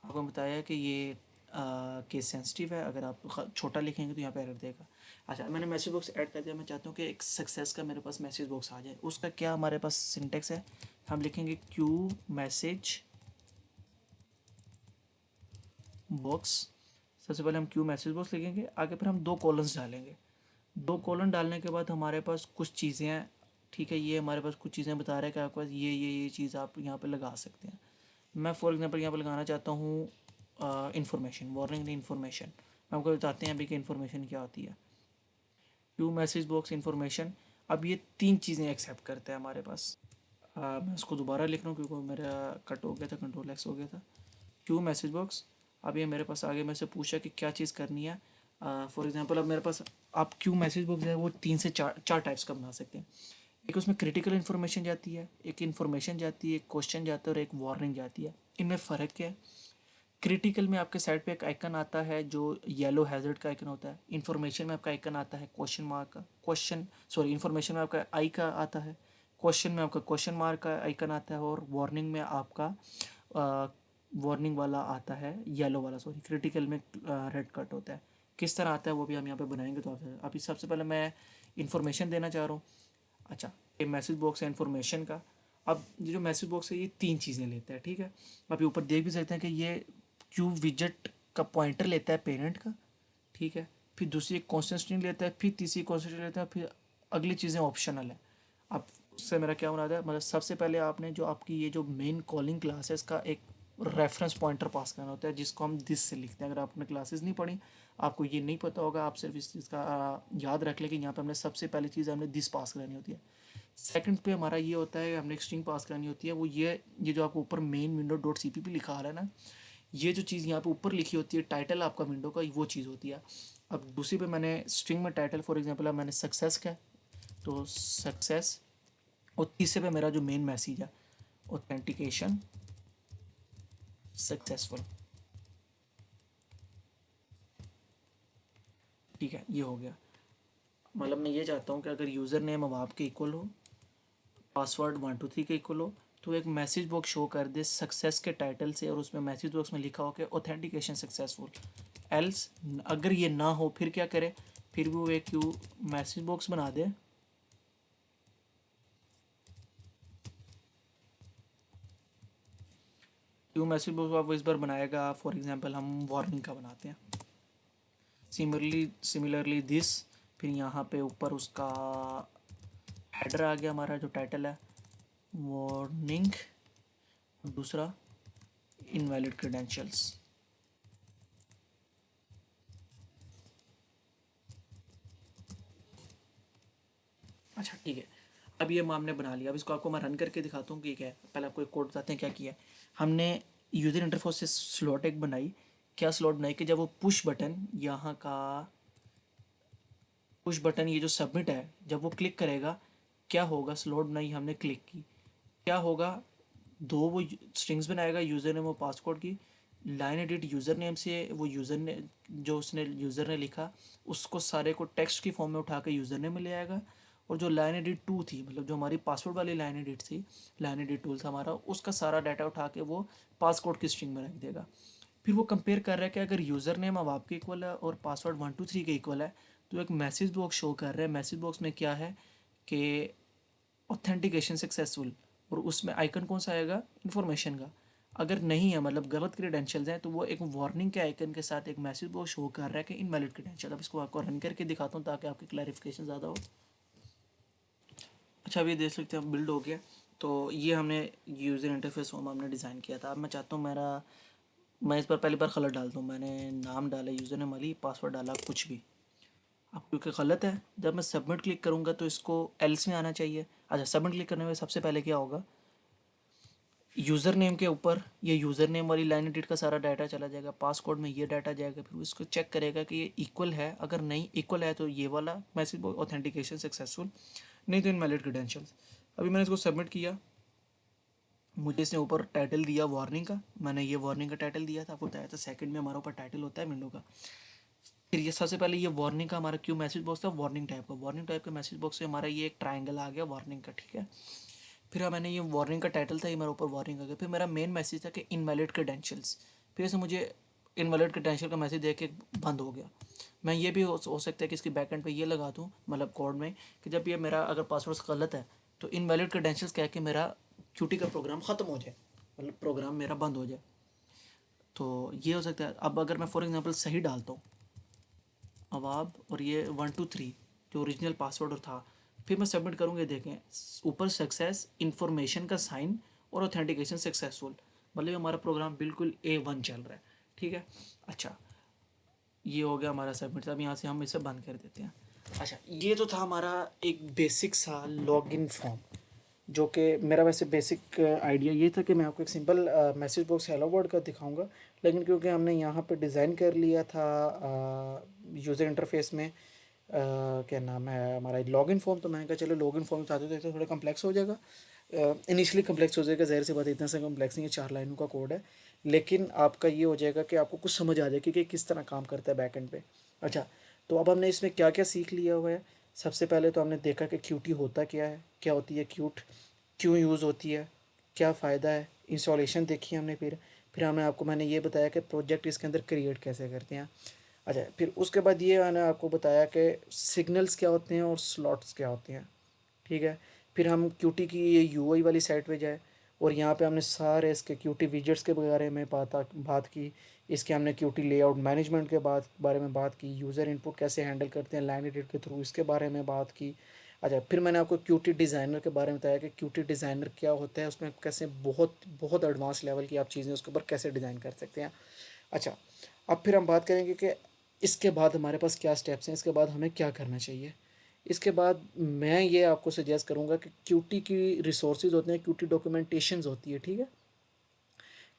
आपको बताया कि ये केस सेंसिटिव है, अगर आप छोटा लिखेंगे तो यहाँ पे एरर देगा। अच्छा, मैंने मैसेज बॉक्स ऐड कर दिया, मैं चाहता हूँ कि एक सक्सेस का मेरे पास मैसेज बॉक्स आ जाए। उसका क्या हमारे पास सिंटेक्स है, हम लिखेंगे क्यू मैसेज बॉक्स। सबसे पहले हम क्यू मैसेज बॉक्स लिखेंगे, आगे फिर हम 2 कॉलन्स डालेंगे। 2 कॉलन डालने के बाद हमारे पास कुछ चीज़ें हैं। ठीक है, ये हमारे पास कुछ चीज़ें बता रहा है कि आपके पास ये चीज़ आप यहाँ पे लगा सकते हैं। मैं फॉर एग्जांपल यहाँ पे लगाना चाहता हूँ इन्फॉर्मेशन, वार्निंग नहीं इन्फॉर्मेशन। मैं आपको बताते हैं अभी कि इन्फॉर्मेशन क्या होती है। क्यू मैसेज बॉक्स इन्फॉर्मेशन, अब ये 3 चीज़ें एक्सेप्ट करते हैं हमारे पास। मैं उसको दोबारा लिख रहा हूँ क्योंकि मेरा कट हो गया था, कंट्रोल एक्स हो गया था। क्यू मैसेज बॉक्स, अब ये मेरे पास आगे मेरे से पूछा कि क्या चीज़ करनी है। फॉर एग्जांपल अब मेरे पास आप क्यू मैसेज बॉक्स है वो 3 से 4 टाइप्स का बना सकते हैं। एक उसमें क्रिटिकल इन्फॉर्मेशन जाती है, एक इन्फॉर्मेशन जाती है, एक क्वेश्चन जाता है और एक वार्निंग जाती है। इनमें फ़र्क क्या है? क्रिटिकल में आपके साइड पे एक आइकन आता है जो येलो हैज़र्ड का आइकन होता है। इन्फॉर्मेशन में आपका आइकन आता है क्वेश्चन मार्क का, इन्फॉर्मेशन में आपका आई का आता है, क्वेश्चन में आपका क्वेश्चन मार्क का आइकन आता है और वार्निंग में आपका वार्निंग वाला आता है, येलो वाला, क्रिटिकल में रेड कट होता है। किस तरह आता है वो भी हम यहाँ पे बनाएंगे। तो आप अभी सबसे पहले मैं इन्फॉर्मेशन देना चाह रहा हूँ। अच्छा, ये मैसेज बॉक्स है इन्फॉर्मेशन का। अब ये जो मैसेज बॉक्स है ये 3 चीज़ें लेता है, ठीक है। आप ये ऊपर देख भी सकते हैं कि ये क्यू विजेट का पॉइंटर लेता है पेरेंट का, ठीक है। फिर दूसरी एक कॉन्स्टेंट स्ट्रिंग लेता है, फिर तीसरी कॉन्स्टेंट स्ट्रिंग लेता है, फिर अगली चीज़ें ऑप्शनल है। अब उससे मेरा क्या मुराद है, मतलब सबसे पहले आपने जो आपकी ये जो मेन कॉलिंग क्लास है इसका एक रेफरेंस पॉइंटर पास करना होता है जिसको हम दिस से लिखते हैं। अगर आपने क्लासेस नहीं पढ़ी, आपको ये नहीं पता होगा, आप सिर्फ इस चीज़ का याद रख लें कि यहाँ पे हमने सबसे पहली चीज़ हमने दिस पास करनी होती है। सेकंड पे हमारा ये होता है हमने एक स्ट्रिंग पास करनी होती है, वो ये जो आपको ऊपर मेन विंडो डॉट cpp लिखा आ रहा है ना, ये जो चीज़ यहाँ पे ऊपर लिखी होती है टाइटल आपका विंडो का, वो चीज़ होती है। अब दूसरी पे मैंने स्ट्रिंग में टाइटल फॉर एग्जांपल मैंने सक्सेस का है, तो सक्सेस। और तीसरे पे मेरा जो मेन मैसेज है ऑथेंटिकेशन सक्सेसफुल, ठीक है, ये हो गया। मतलब मैं ये चाहता हूँ कि अगर यूज़र नेम अब आपके इक्वल हो, पासवर्ड 123 के इक्वल हो, तो एक मैसेज बॉक्स शो कर दे सक्सेस के टाइटल से और उसमें मैसेज बॉक्स में लिखा हो कि ऑथेंटिकेशन सक्सेसफुल। एल्स अगर ये ना हो फिर क्या करे, फिर भी वो एक क्यू मैसेज बॉक्स बना दे, क्यू मैसेज बॉक्स आप इस बार बनाएगा। फॉर एग्जांपल हम वार्निंग का बनाते हैं, सिमिलरली दिस, फिर यहाँ पे ऊपर उसका हेडर आ गया हमारा जो टाइटल है वार्निंग, दूसरा इनवैलिड क्रेडेंशियल्स। अच्छा ठीक है, अब ये हमने बना लिया। अब इसको आपको मैं रन करके दिखाता हूँ कि क्या है। पहले आपको एक कोड बताते हैं क्या किया है हमने। यूज़र इंटरफेस से स्लॉट एक बनाई। क्या स्लॉट बनाई कि जब वो पुश बटन यहाँ का पुश बटन ये जो सबमिट है जब वो क्लिक करेगा, क्या होगा, स्लॉट बनाई हमने, क्लिक की, क्या होगा, दो वो स्ट्रिंग्स बनाएगा यूज़र नेम और पासवर्ड की। लाइन एडिट यूज़र नेम से वो यूज़र ने जो उसने यूज़र ने लिखा उसको सारे को टेक्स्ट की फॉर्म में उठा के यूज़र नेम में ले आएगा। और जो लाइन एडिट टू थी, मतलब जो हमारी पासवर्ड वाली लाइन एडिट थी, लाइन एडिट टूल था हमारा, उसका सारा डाटा उठा के वो पासवर्ड की स्ट्रिंग में रख देगा। फिर वो कंपेयर कर रहा है कि अगर यूज़र नेम अब आपके इक्वल है और पासवर्ड 123 के इक्वल है, तो एक मैसेज बॉक्स शो कर रहा है। मैसेज बॉक्स में क्या है कि ऑथेंटिकेशन सक्सेसफुल, और उसमें आइकन कौन सा आएगा, इन्फॉर्मेशन का। अगर नहीं है, मतलब गलत क्रेडेंशियल्स हैं, तो वो एक वार्निंग के आइकन के साथ एक मैसेज बॉक्स शो कर रहा है कि इनवैलिड क्रेडेंशियल। अब इसको आपको रन करके दिखाता हूँ ताकि आपकी क्लैरिफिकेशन ज़्यादा हो। अच्छा, अभी देख सकते हैं बिल्ड हो गया। तो ये हमने यूज़र इंटरफेस फॉर्म हमने डिज़ाइन किया था। अब मैं चाहता हूँ मैं इस पर पहली बार गलत डालता हूँ। मैंने नाम डाला यूज़र नेम अली, पासवर्ड डाला कुछ भी। अब क्योंकि गलत है, जब मैं सबमिट क्लिक करूँगा तो इसको एल्स में आना चाहिए। अच्छा, सबमिट क्लिक करने में सबसे पहले क्या होगा, यूज़र नेम के ऊपर ये यूज़र नेम वाली लाइन एडिट का सारा डाटा चला जाएगा, पासकोड में ये डाटा जाएगा, फिर इसको चेक करेगा कि ये इक्वल है। अगर नहीं इक्वल है तो ये वाला मैसेज ऑथेंटिकेशन सक्सेसफुल, नहीं तो इनवैलिड क्रेडेंशियल्स। अभी मैंने इसको सबमिट किया, मुझे इसने ऊपर टाइटल दिया वार्निंग का। मैंने ये वार्निंग का टाइटल दिया था, आपको बताया था सेकंड में हमारा ऊपर टाइटल होता है विंडो का। फिर ये सबसे पहले ये वार्निंग का हमारा क्यों मैसेज बॉक्स था, वार्निंग टाइप का। वार्निंग टाइप के मैसेज बॉक्स से हमारा ये एक ट्राइंगल आ गया वार्निंग का, ठीक है। फिर मैंने ये वार्निंग का टाइटल था, ये मेरे ऊपर वार्निंग आ गया। फिर मेरा मेन मैसेज था कि इनवैलिड क्रेडेंशियल्स। फिर से मुझे इनवैलिड क्रेडेंशियल का मैसेज देख के बंद हो गया। मैं ये भी हो सकता है कि इसकी बैक एंड पे ये लगा दूँ, मतलब कोड में, कि जब ये मेरा अगर पासवर्ड गलत है तो इनवैलिड क्रेडेंशियल्स कह के मेरा क्यूटी का प्रोग्राम ख़त्म हो जाए, मतलब प्रोग्राम मेरा बंद हो जाए। तो ये हो सकता है। अब अगर मैं फॉर एग्जांपल सही डालता हूँ अवाब और ये 123 जो ओरिजिनल पासवर्ड था, फिर मैं सबमिट करूँगा, देखें ऊपर सक्सेस इन्फॉर्मेशन का साइन और ऑथेंटिकेशन सक्सेसफुल, मतलब हमारा प्रोग्राम बिल्कुल A1 चल रहा है, ठीक है। अच्छा, ये हो गया हमारा सबमिट। अब यहाँ से हम इसे बंद कर देते हैं। अच्छा, ये तो था हमारा एक बेसिक सा लॉगिन फॉर्म, जो कि मेरा वैसे बेसिक आइडिया ये था कि मैं आपको एक simple message box hello word का दिखाऊंगा, लेकिन क्योंकि हमने यहाँ पे डिज़ाइन कर लिया था यूज़र इंटरफेस में क्या नाम है हमारा लॉगिन फॉर्म, तो मैंने कहा चलो लॉगिन फॉर्म चाहते थे तो थोड़ा कम्प्लेक्स हो जाएगा, इनिशियली कम्प्लेक्स हो जाएगा, ज़ाहिर सी बात है, इतना सा कम्प्लेक्स नहीं है, 4 लाइनों का कोड है, लेकिन आपका ये हो जाएगा कि आपको कुछ समझ आ जाएगी कि किस तरह काम करता है बैक एंड पे। अच्छा, तो अब हमने इसमें क्या क्या सीख लिया हुआ है। सबसे पहले तो हमने देखा कि क्यूटी होता क्या है, क्या होती है क्यूट, क्यों यूज़ होती है, क्या फ़ायदा है, इंस्टॉलेशन देखी हमने। फिर हमें आपको मैंने ये बताया कि प्रोजेक्ट इसके अंदर क्रिएट कैसे करते हैं। अच्छा, फिर उसके बाद ये मैंने आपको बताया कि सिग्नल्स क्या होते हैं और स्लॉट्स क्या होते हैं, ठीक है। फिर हम क्यूटी की ये यूआई वाली साइट पे जाए, और यहाँ पे हमने सारे इसके क्यूटी विजेट्स के बारे में बात की। इसके हमने क्यूटी लेआउट मैनेजमेंट के बारे में बात की, यूज़र इनपुट कैसे हैंडल करते हैं लाइन एडिट के थ्रू, इसके बारे में बात की। अच्छा, फिर मैंने आपको क्यूटी डिज़ाइनर के बारे में बताया कि क्यूटी डिज़ाइनर क्या होता है, उसमें कैसे बहुत बहुत एडवांस लेवल की आप चीज़ें उसके ऊपर कैसे डिज़ाइन कर सकते हैं। अच्छा, अब फिर हम बात करेंगे कि इसके बाद हमारे पास क्या स्टेप्स हैं, इसके बाद हमें क्या करना चाहिए। इसके बाद मैं ये आपको सजेस्ट करूँगा कि क्यूटी की रिसोर्सेज होते हैं, क्यूटी डॉक्यूमेंटेशंस होती है, ठीक है।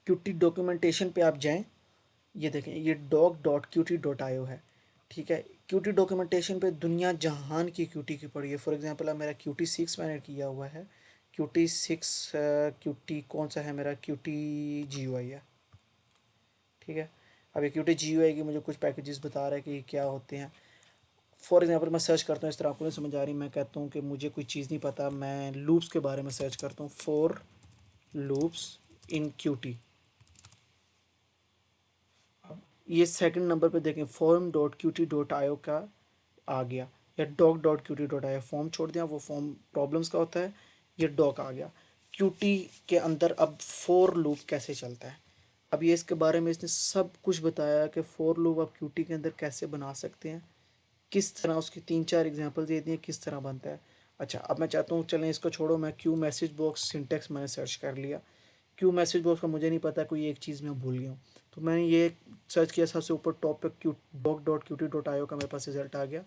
क्यूटी डॉक्यूमेंटेशन पे आप जाएं, ये देखें, ये doc.qt.io है, ठीक है। क्यूटी डॉक्यूमेंटेशन पे दुनिया जहान की क्यूटी की पड़ी है। फॉर एग्जांपल अब मेरा QT6 मैंने किया हुआ है, QT6, क्यूटी कौन सा है मेरा, QT GUI है, ठीक है। अब ये QT GUI की मुझे कुछ पैकेजेस बता रहा है कि ये क्या होते हैं। फॉर एग्जांपल मैं सर्च करता हूँ, इस तरह आपको नहीं समझ आ रही, मैं कहता हूँ कि मुझे कोई चीज़ नहीं पता, मैं लूप्स के बारे में सर्च करता हूँ, फॉर लूप्स इन क्यूटी। ये सेकंड नंबर पे देखें, form.qt.io का आ गया, या doc.qt.io, फॉर्म छोड़ दिया, वो फॉर्म प्रॉब्लम्स का होता है, ये डॉक आ गया। क्यूटी के अंदर अब फोर लूप कैसे चलता है, अब ये इसके बारे में इसने सब कुछ बताया कि फोर लूप आप क्यूटी के अंदर कैसे बना सकते हैं, किस तरह, उसकी 3-4 एग्जांपल दे दिए किस तरह बनता है। अच्छा, अब मैं चाहता हूँ, चलें इसको छोड़ो, मैं क्यू मैसेज बॉक्स सिंटेक्स मैंने सर्च कर लिया। क्यू मैसेज बॉक्स का मुझे नहीं पता, कोई एक चीज़ मैं भूल गया हूँ, तो मैंने ये सर्च किया, सबसे ऊपर टॉप पे क्यू doc.qt.io का मेरे पास रिजल्ट आ गया।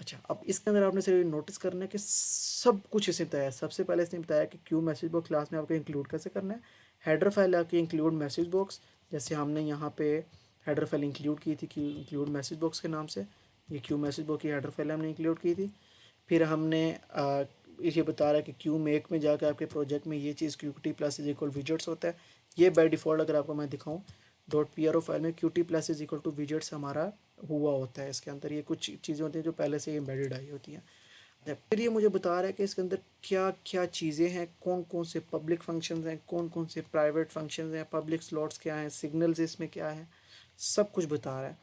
अच्छा, अब इसके अंदर आपने सिर्फ नोटिस करना है कि सब कुछ इसने बताया है। सबसे पहले इसने बताया कि क्यू मैसेज बॉक्स क्लास में आपको इंक्लूड कैसे करना है। हेडर फाइल आपकी इंक्लूड मैसेज बॉक्स, जैसे हमने यहाँ पे हेडर फाइल इंक्लूड की थी क्यू इंक्लूड मैसेज बॉक्स के नाम से, ये क्यू मैसेज बॉक्स की हेडर फाइल हमने इंक्लूड की थी। फिर हमने ये बता रहा है कि क्यू मेक में जाकर आपके प्रोजेक्ट में ये चीज़ QT+= विजेट्स होता है। ये बाय डिफ़ॉल्ट अगर आपको मैं दिखाऊँ, .pro फाइल में QT+= विजेट्स हमारा हुआ होता है, इसके अंदर ये कुछ चीज़ें होती हैं जो पहले से एम्बेडेड आई होती हैं। फिर ये मुझे बता रहा है कि इसके अंदर क्या क्या चीज़ें हैं, कौन कौन से पब्लिक फंक्शंस हैं, कौन कौन से प्राइवेट फंक्शंस हैं, पब्लिक स्लॉट्स क्या हैं, सिग्नल्स इसमें क्या है, सब कुछ बता रहा है।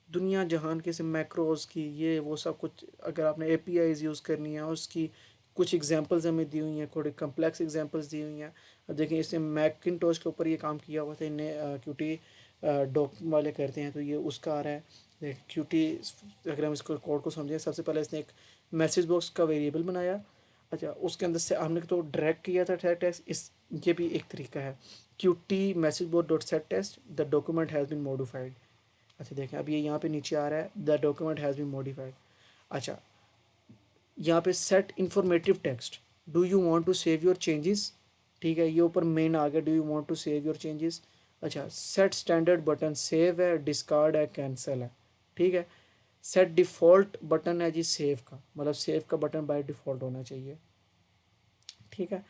दुनिया जहान के से मैक्रोज की ये वो सब कुछ, अगर आपने APIs यूज़ करनी है उसकी कुछ एग्जांपल्स हमें दी हुई हैं, थोड़ी कम्प्लेक्स एग्जांपल्स दी हुई हैं। अब देखिए, इसने मैकिनटॉश के ऊपर ये काम किया हुआ था, इन्हें क्यूटी डॉक वाले करते हैं, तो ये उसका आ रहा है क्यूटी। अगर हम इसको कोड को समझें, सबसे पहले इसने एक मैसेज बॉक्स का वेरिएबल बनाया। अच्छा, उसके अंदर से हमने तो ड्रैग किया था टैग टेक्स्ट, इस ये भी एक तरीका है, QT message board dot set test the document has been modified. अच्छा देखें, अब ये यहाँ पे नीचे आ रहा है, the document has been modified. अच्छा, यहाँ पे set informative text, do you want to save your changes, ठीक है, ये ऊपर मेन आ गया, do you want to save your changes. अच्छा, सेट स्टैंडर्ड बटन, सेव है, डिस्कार्ड है, कैंसिल है, ठीक है। सेट डिफ़ॉल्ट बटन है जी सेव का, मतलब सेव का बटन बाय डिफ़ॉल्ट होना चाहिए, ठीक है।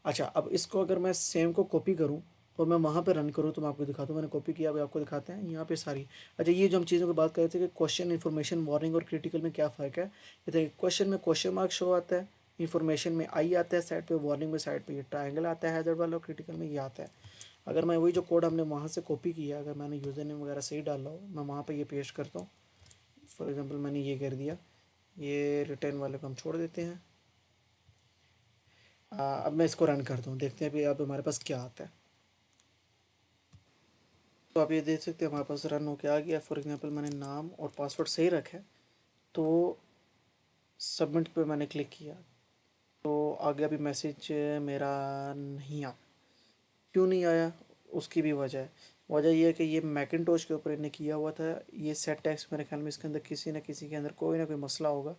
अच्छा, अब इसको अगर मैं सेम को कॉपी करूँ और मैं वहाँ पे रन करूँ तो मैं आपको दिखाता हूँ, मैंने कॉपी किया, अभी आपको दिखाते हैं यहाँ पे सारी। अच्छा, ये जो हम चीज़ों की बात कर रहे थे कि क्वेश्चन, इन्फॉर्मेशन, वार्निंग और क्रिटिकल में क्या फ़र्क है, ये देखिए, क्वेश्चन में क्वेश्चन मार्क शो आता है, इन्फॉर्मेशन में आई आता है साइड पे, वार्निंग में साइड पे ये ट्रायंगल आता है हैज़र्ड वाला, और क्रिटिकल में ये आता है। अगर मैं वही जो कोड हमने वहाँ से कॉपी किया, अगर मैंने यूज़र नेम वगैरह सही डाला हो, मैं वहाँ पर ये पेस्ट करता हूँ। फॉर एग्ज़ाम्पल मैंने ये कर दिया, ये रिटर्न वाले को हम छोड़ देते हैं। अब मैं इसको रन करता हूँ, देखते हैं अभी अब हमारे पास क्या आता है। तो आप ये देख सकते हैं हमारे पास रन होके आ गया। फॉर एग्जांपल मैंने नाम और पासवर्ड सही रखा है, तो सबमिट पे मैंने क्लिक किया, तो आगे अभी मैसेज मेरा नहीं आया। क्यों नहीं आया, उसकी भी वजह है। वजह यह है कि ये मैकिनटॉश के ऊपर इन्हें किया हुआ था, ये सेट टेक्स्ट, मेरे ख्याल में इसके अंदर किसी न किसी के अंदर कोई ना कोई मसला होगा,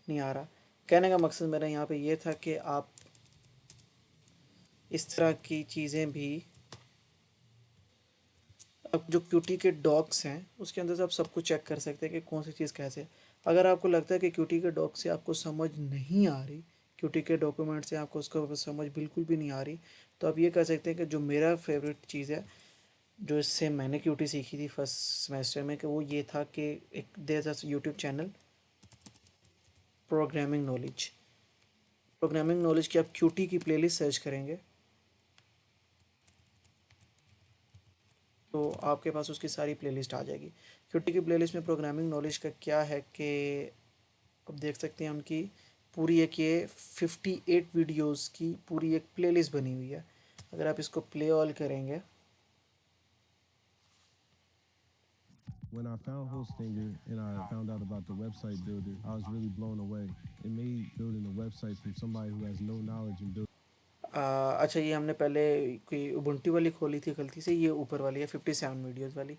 नहीं आ रहा। कहने का मकसद मेरा यहाँ पे ये था कि आप इस तरह की चीज़ें भी, अब जो क्यूटी के डॉक्स हैं उसके अंदर से आप सब कुछ चेक कर सकते हैं कि कौन सी चीज़ कैसे है। अगर आपको लगता है कि क्यूटी के डॉक से आपको समझ नहीं आ रही, क्यूटी के डॉक्यूमेंट से आपको उसका समझ बिल्कुल भी नहीं आ रही, तो आप ये कर सकते हैं कि जो मेरा फेवरेट चीज़ है, जो इससे मैंने क्यूटी सीखी थी फर्स्ट सेमेस्टर में, कि वो ये था कि एक there is YouTube channel programming knowledge. Programming knowledge की आप क्यूटी की प्लेलिस्ट सर्च करेंगे तो आपके पास उसकी सारी प्लेलिस्ट आ जाएगी। क्यूटी की प्लेलिस्ट में प्रोग्रामिंग नॉलेज का क्या है कि आप देख सकते हैं उनकी पूरी एक ये 58 वीडियोस की पूरी एक प्लेलिस्ट बनी हुई है। अगर आप इसको प्ले ऑल करेंगे, When I found Hostinger and I found out about the website builder, I was really blown away. It made building a website from somebody who has no knowledge in building. अच्छा ये हमने पहले कोई Ubuntu वाली खोली थी गलती से, ये ऊपर वाली है 57 वीडियोस वाली।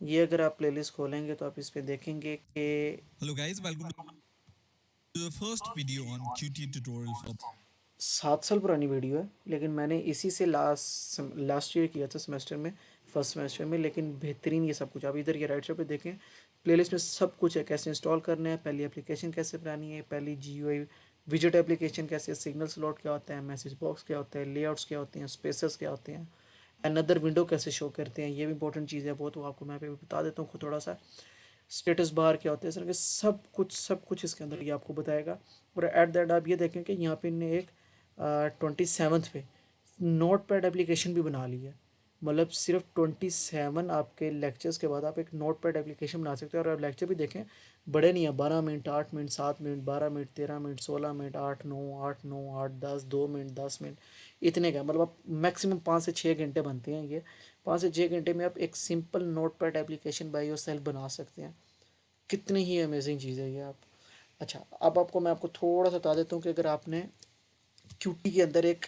ये अगर आप प्लेलिस्ट खोलेंगे तो आप इस पे देखेंगे कि Hello guys, welcome to the first video on Qt tutorial for 7 साल पुरानी वीडियो है, लेकिन मैंने इसी से लास्ट ईयर किया था सेमेस्टर में, फर्स्ट सेमेस्टर में। लेकिन बेहतरीन ये सब कुछ, आप इधर ये राइट साइड पे देखें, प्लेलिस्ट में सब कुछ है, कैसे इंस्टॉल करना है, पहली एप्लीकेशन कैसे बनानी है, पहली GUI विजेट एप्लीकेशन कैसे, सिग्नल स्लॉट क्या होता है, मैसेज बॉक्स क्या होता है, लेआउट्स क्या होते हैं, स्पेसेस क्या होते हैं, अनदर विंडो कैसे शो करते हैं, ये भी इंपॉर्टेंट चीज़ है बहुत, वो आपको मैं पे बता देता हूँ खुद थोड़ा सा। स्टेटस बार क्या होते हैं, इस तरह के सब कुछ इसके अंदर ये आपको बताएगा। और एट दैट आप ये देखें कि यहाँ पे इनने एक 27th पे नोट पैड एप्लीकेशन भी बना ली है। मतलब सिर्फ 27 आपके लेक्चर्स के बाद आप एक नोट पैड एप्लीकेशन बना सकते हैं। और आप लेक्चर भी देखें, बड़े नहीं है, 12 minute, 8 minute, 7 minute, 12 minute, 13 minute, 16 minute, 8 9 2 minute, 10 minute, इतने का मतलब आप मैक्सिमम 5 से 6 घंटे बनते हैं ये। 5 से 6 घंटे में आप एक simple note pad application by your self बना सकते हैं। कितनी ही अमेजिंग चीज़ है ये आप। अच्छा, अब आपको मैं आपको थोड़ा सा बता देता हूँ कि अगर आपने क्यूटी के अंदर एक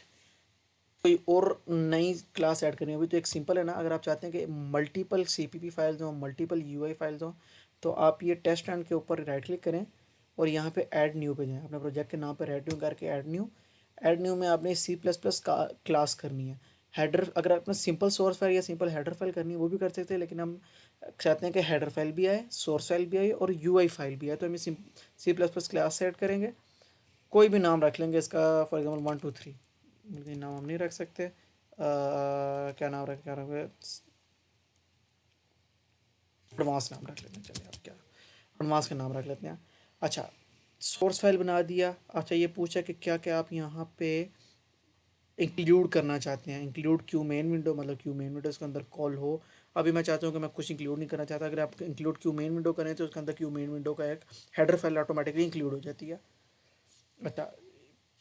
कोई और नई क्लास ऐड करनी है, अभी तो एक सिंपल है ना, अगर आप चाहते हैं कि मल्टीपल CPP फाइल्स हों, मल्टीपल UI फाइल्स हों, तो आप ये टेस्ट रन के ऊपर राइट क्लिक करें और यहाँ पे ऐड न्यू पे जाएं, अपने प्रोजेक्ट के नाम पर ऐड न्यू करके ऐड न्यू में आपने C++ का क्लास करनी है। हेडर, अगर आपने सिंपल सोर्स फाइल या सिंपल हेडर फाइल करनी है वो भी कर सकते हैं, लेकिन हम चाहते हैं कि हेडर फाइल भी आए, सोर्स फाइल भी आए और UI फाइल भी आए, तो हम C++ क्लास सेट करेंगे। कोई भी नाम रख लेंगे इसका, फॉर एग्जांपल 1 2 3, लेकिन नाम हम नहीं रख सकते। क्या नाम है, एडवांस नाम रख लेते हैं, चलिए आप क्या एडवांस का नाम रख लेते हैं। अच्छा, सोर्स फाइल बना दिया। अच्छा, ये पूछा कि क्या क्या आप यहाँ पे इंक्लूड करना चाहते हैं। इंक्लूड क्यू मेन विंडो, मतलब क्यू मेन विंडो इसके अंदर कॉल हो। अभी मैं चाहता हूँ कि मैं कुछ इंक्लूड नहीं करना चाहता। अगर आप इंक्लूड क्यू मेन विंडो करें तो उसके अंदर क्यू मेन विंडो का एक हेडर फाइल ऑटोमेटिकली इंक्लूड हो जाती है। अच्छा,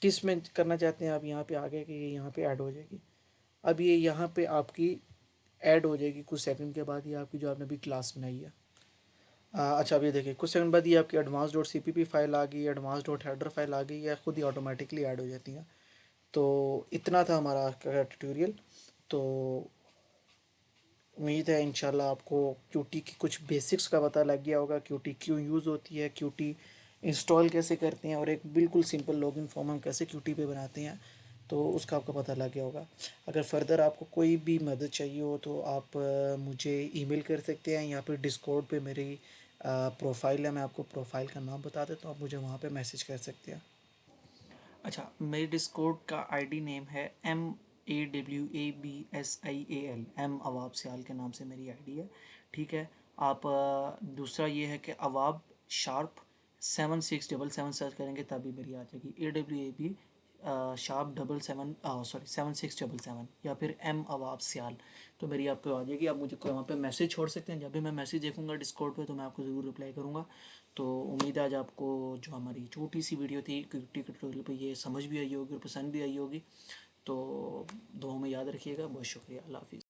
किस में करना चाहते हैं आप, यहाँ पे आगे कि ये यहाँ पे ऐड हो जाएगी। अब ये यहाँ पे आपकी ऐड हो जाएगी कुछ सेकंड के बाद, ये आपकी जो आपने अभी क्लास बनाई है। अच्छा, अब ये देखिए कुछ सेकंड बाद ये आपकी एडवांस डॉट CPP फाइल आ गई, एडवांस डॉट हेडर फाइल आ गई, या खुद ही ऑटोमेटिकली ऐड हो जाती हैं। तो इतना था हमारा आज का ट्यूटोरियल। तो उम्मीद है इंशाल्लाह आपको क्यूटी की कुछ बेसिक्स का पता लग गया होगा, क्यूटी क्यों यूज़ होती है, क्यूटी इंस्टॉल कैसे करते हैं, और एक बिल्कुल सिंपल लॉगिन फॉर्म हम कैसे क्यूटी पे बनाते हैं, तो उसका आपको पता लग गया होगा। अगर फर्दर आपको कोई भी मदद चाहिए हो तो आप मुझे ईमेल कर सकते हैं, या फिर डिस्कॉर्ड पे मेरी प्रोफाइल है, मैं आपको प्रोफाइल का नाम बता देता हूँ, आप मुझे वहाँ पे मैसेज कर सकते हैं। अच्छा, मेरे डिस्कॉर्ड का आईडी नेम है MAWABSIAL, एम अवाब सियाल के नाम से मेरी आईडी है। ठीक है, आप दूसरा ये है कि अवाब शार्प 7677 सर्च करेंगे तभी मेरी आ जाएगी। AWAB शार्प 7677 या फिर एम अवाब सियाल, तो मेरी आपको आ जाएगी। आप मुझे कोई वहाँ पे मैसेज छोड़ सकते हैं, जब भी मैं मैसेज देखूंगा डिस्कॉर्ड पे तो मैं आपको ज़रूर रिप्लाई करूँगा। तो उम्मीद है आज आपको जो हमारी छोटी सी वीडियो थी क्रिकेट ट्यूटोरियल पे ये समझ भी आई होगी और पसंद भी आई होगी। तो दुआ में याद रखिएगा। बहुत शुक्रिया। अल्लाह हाफिज़।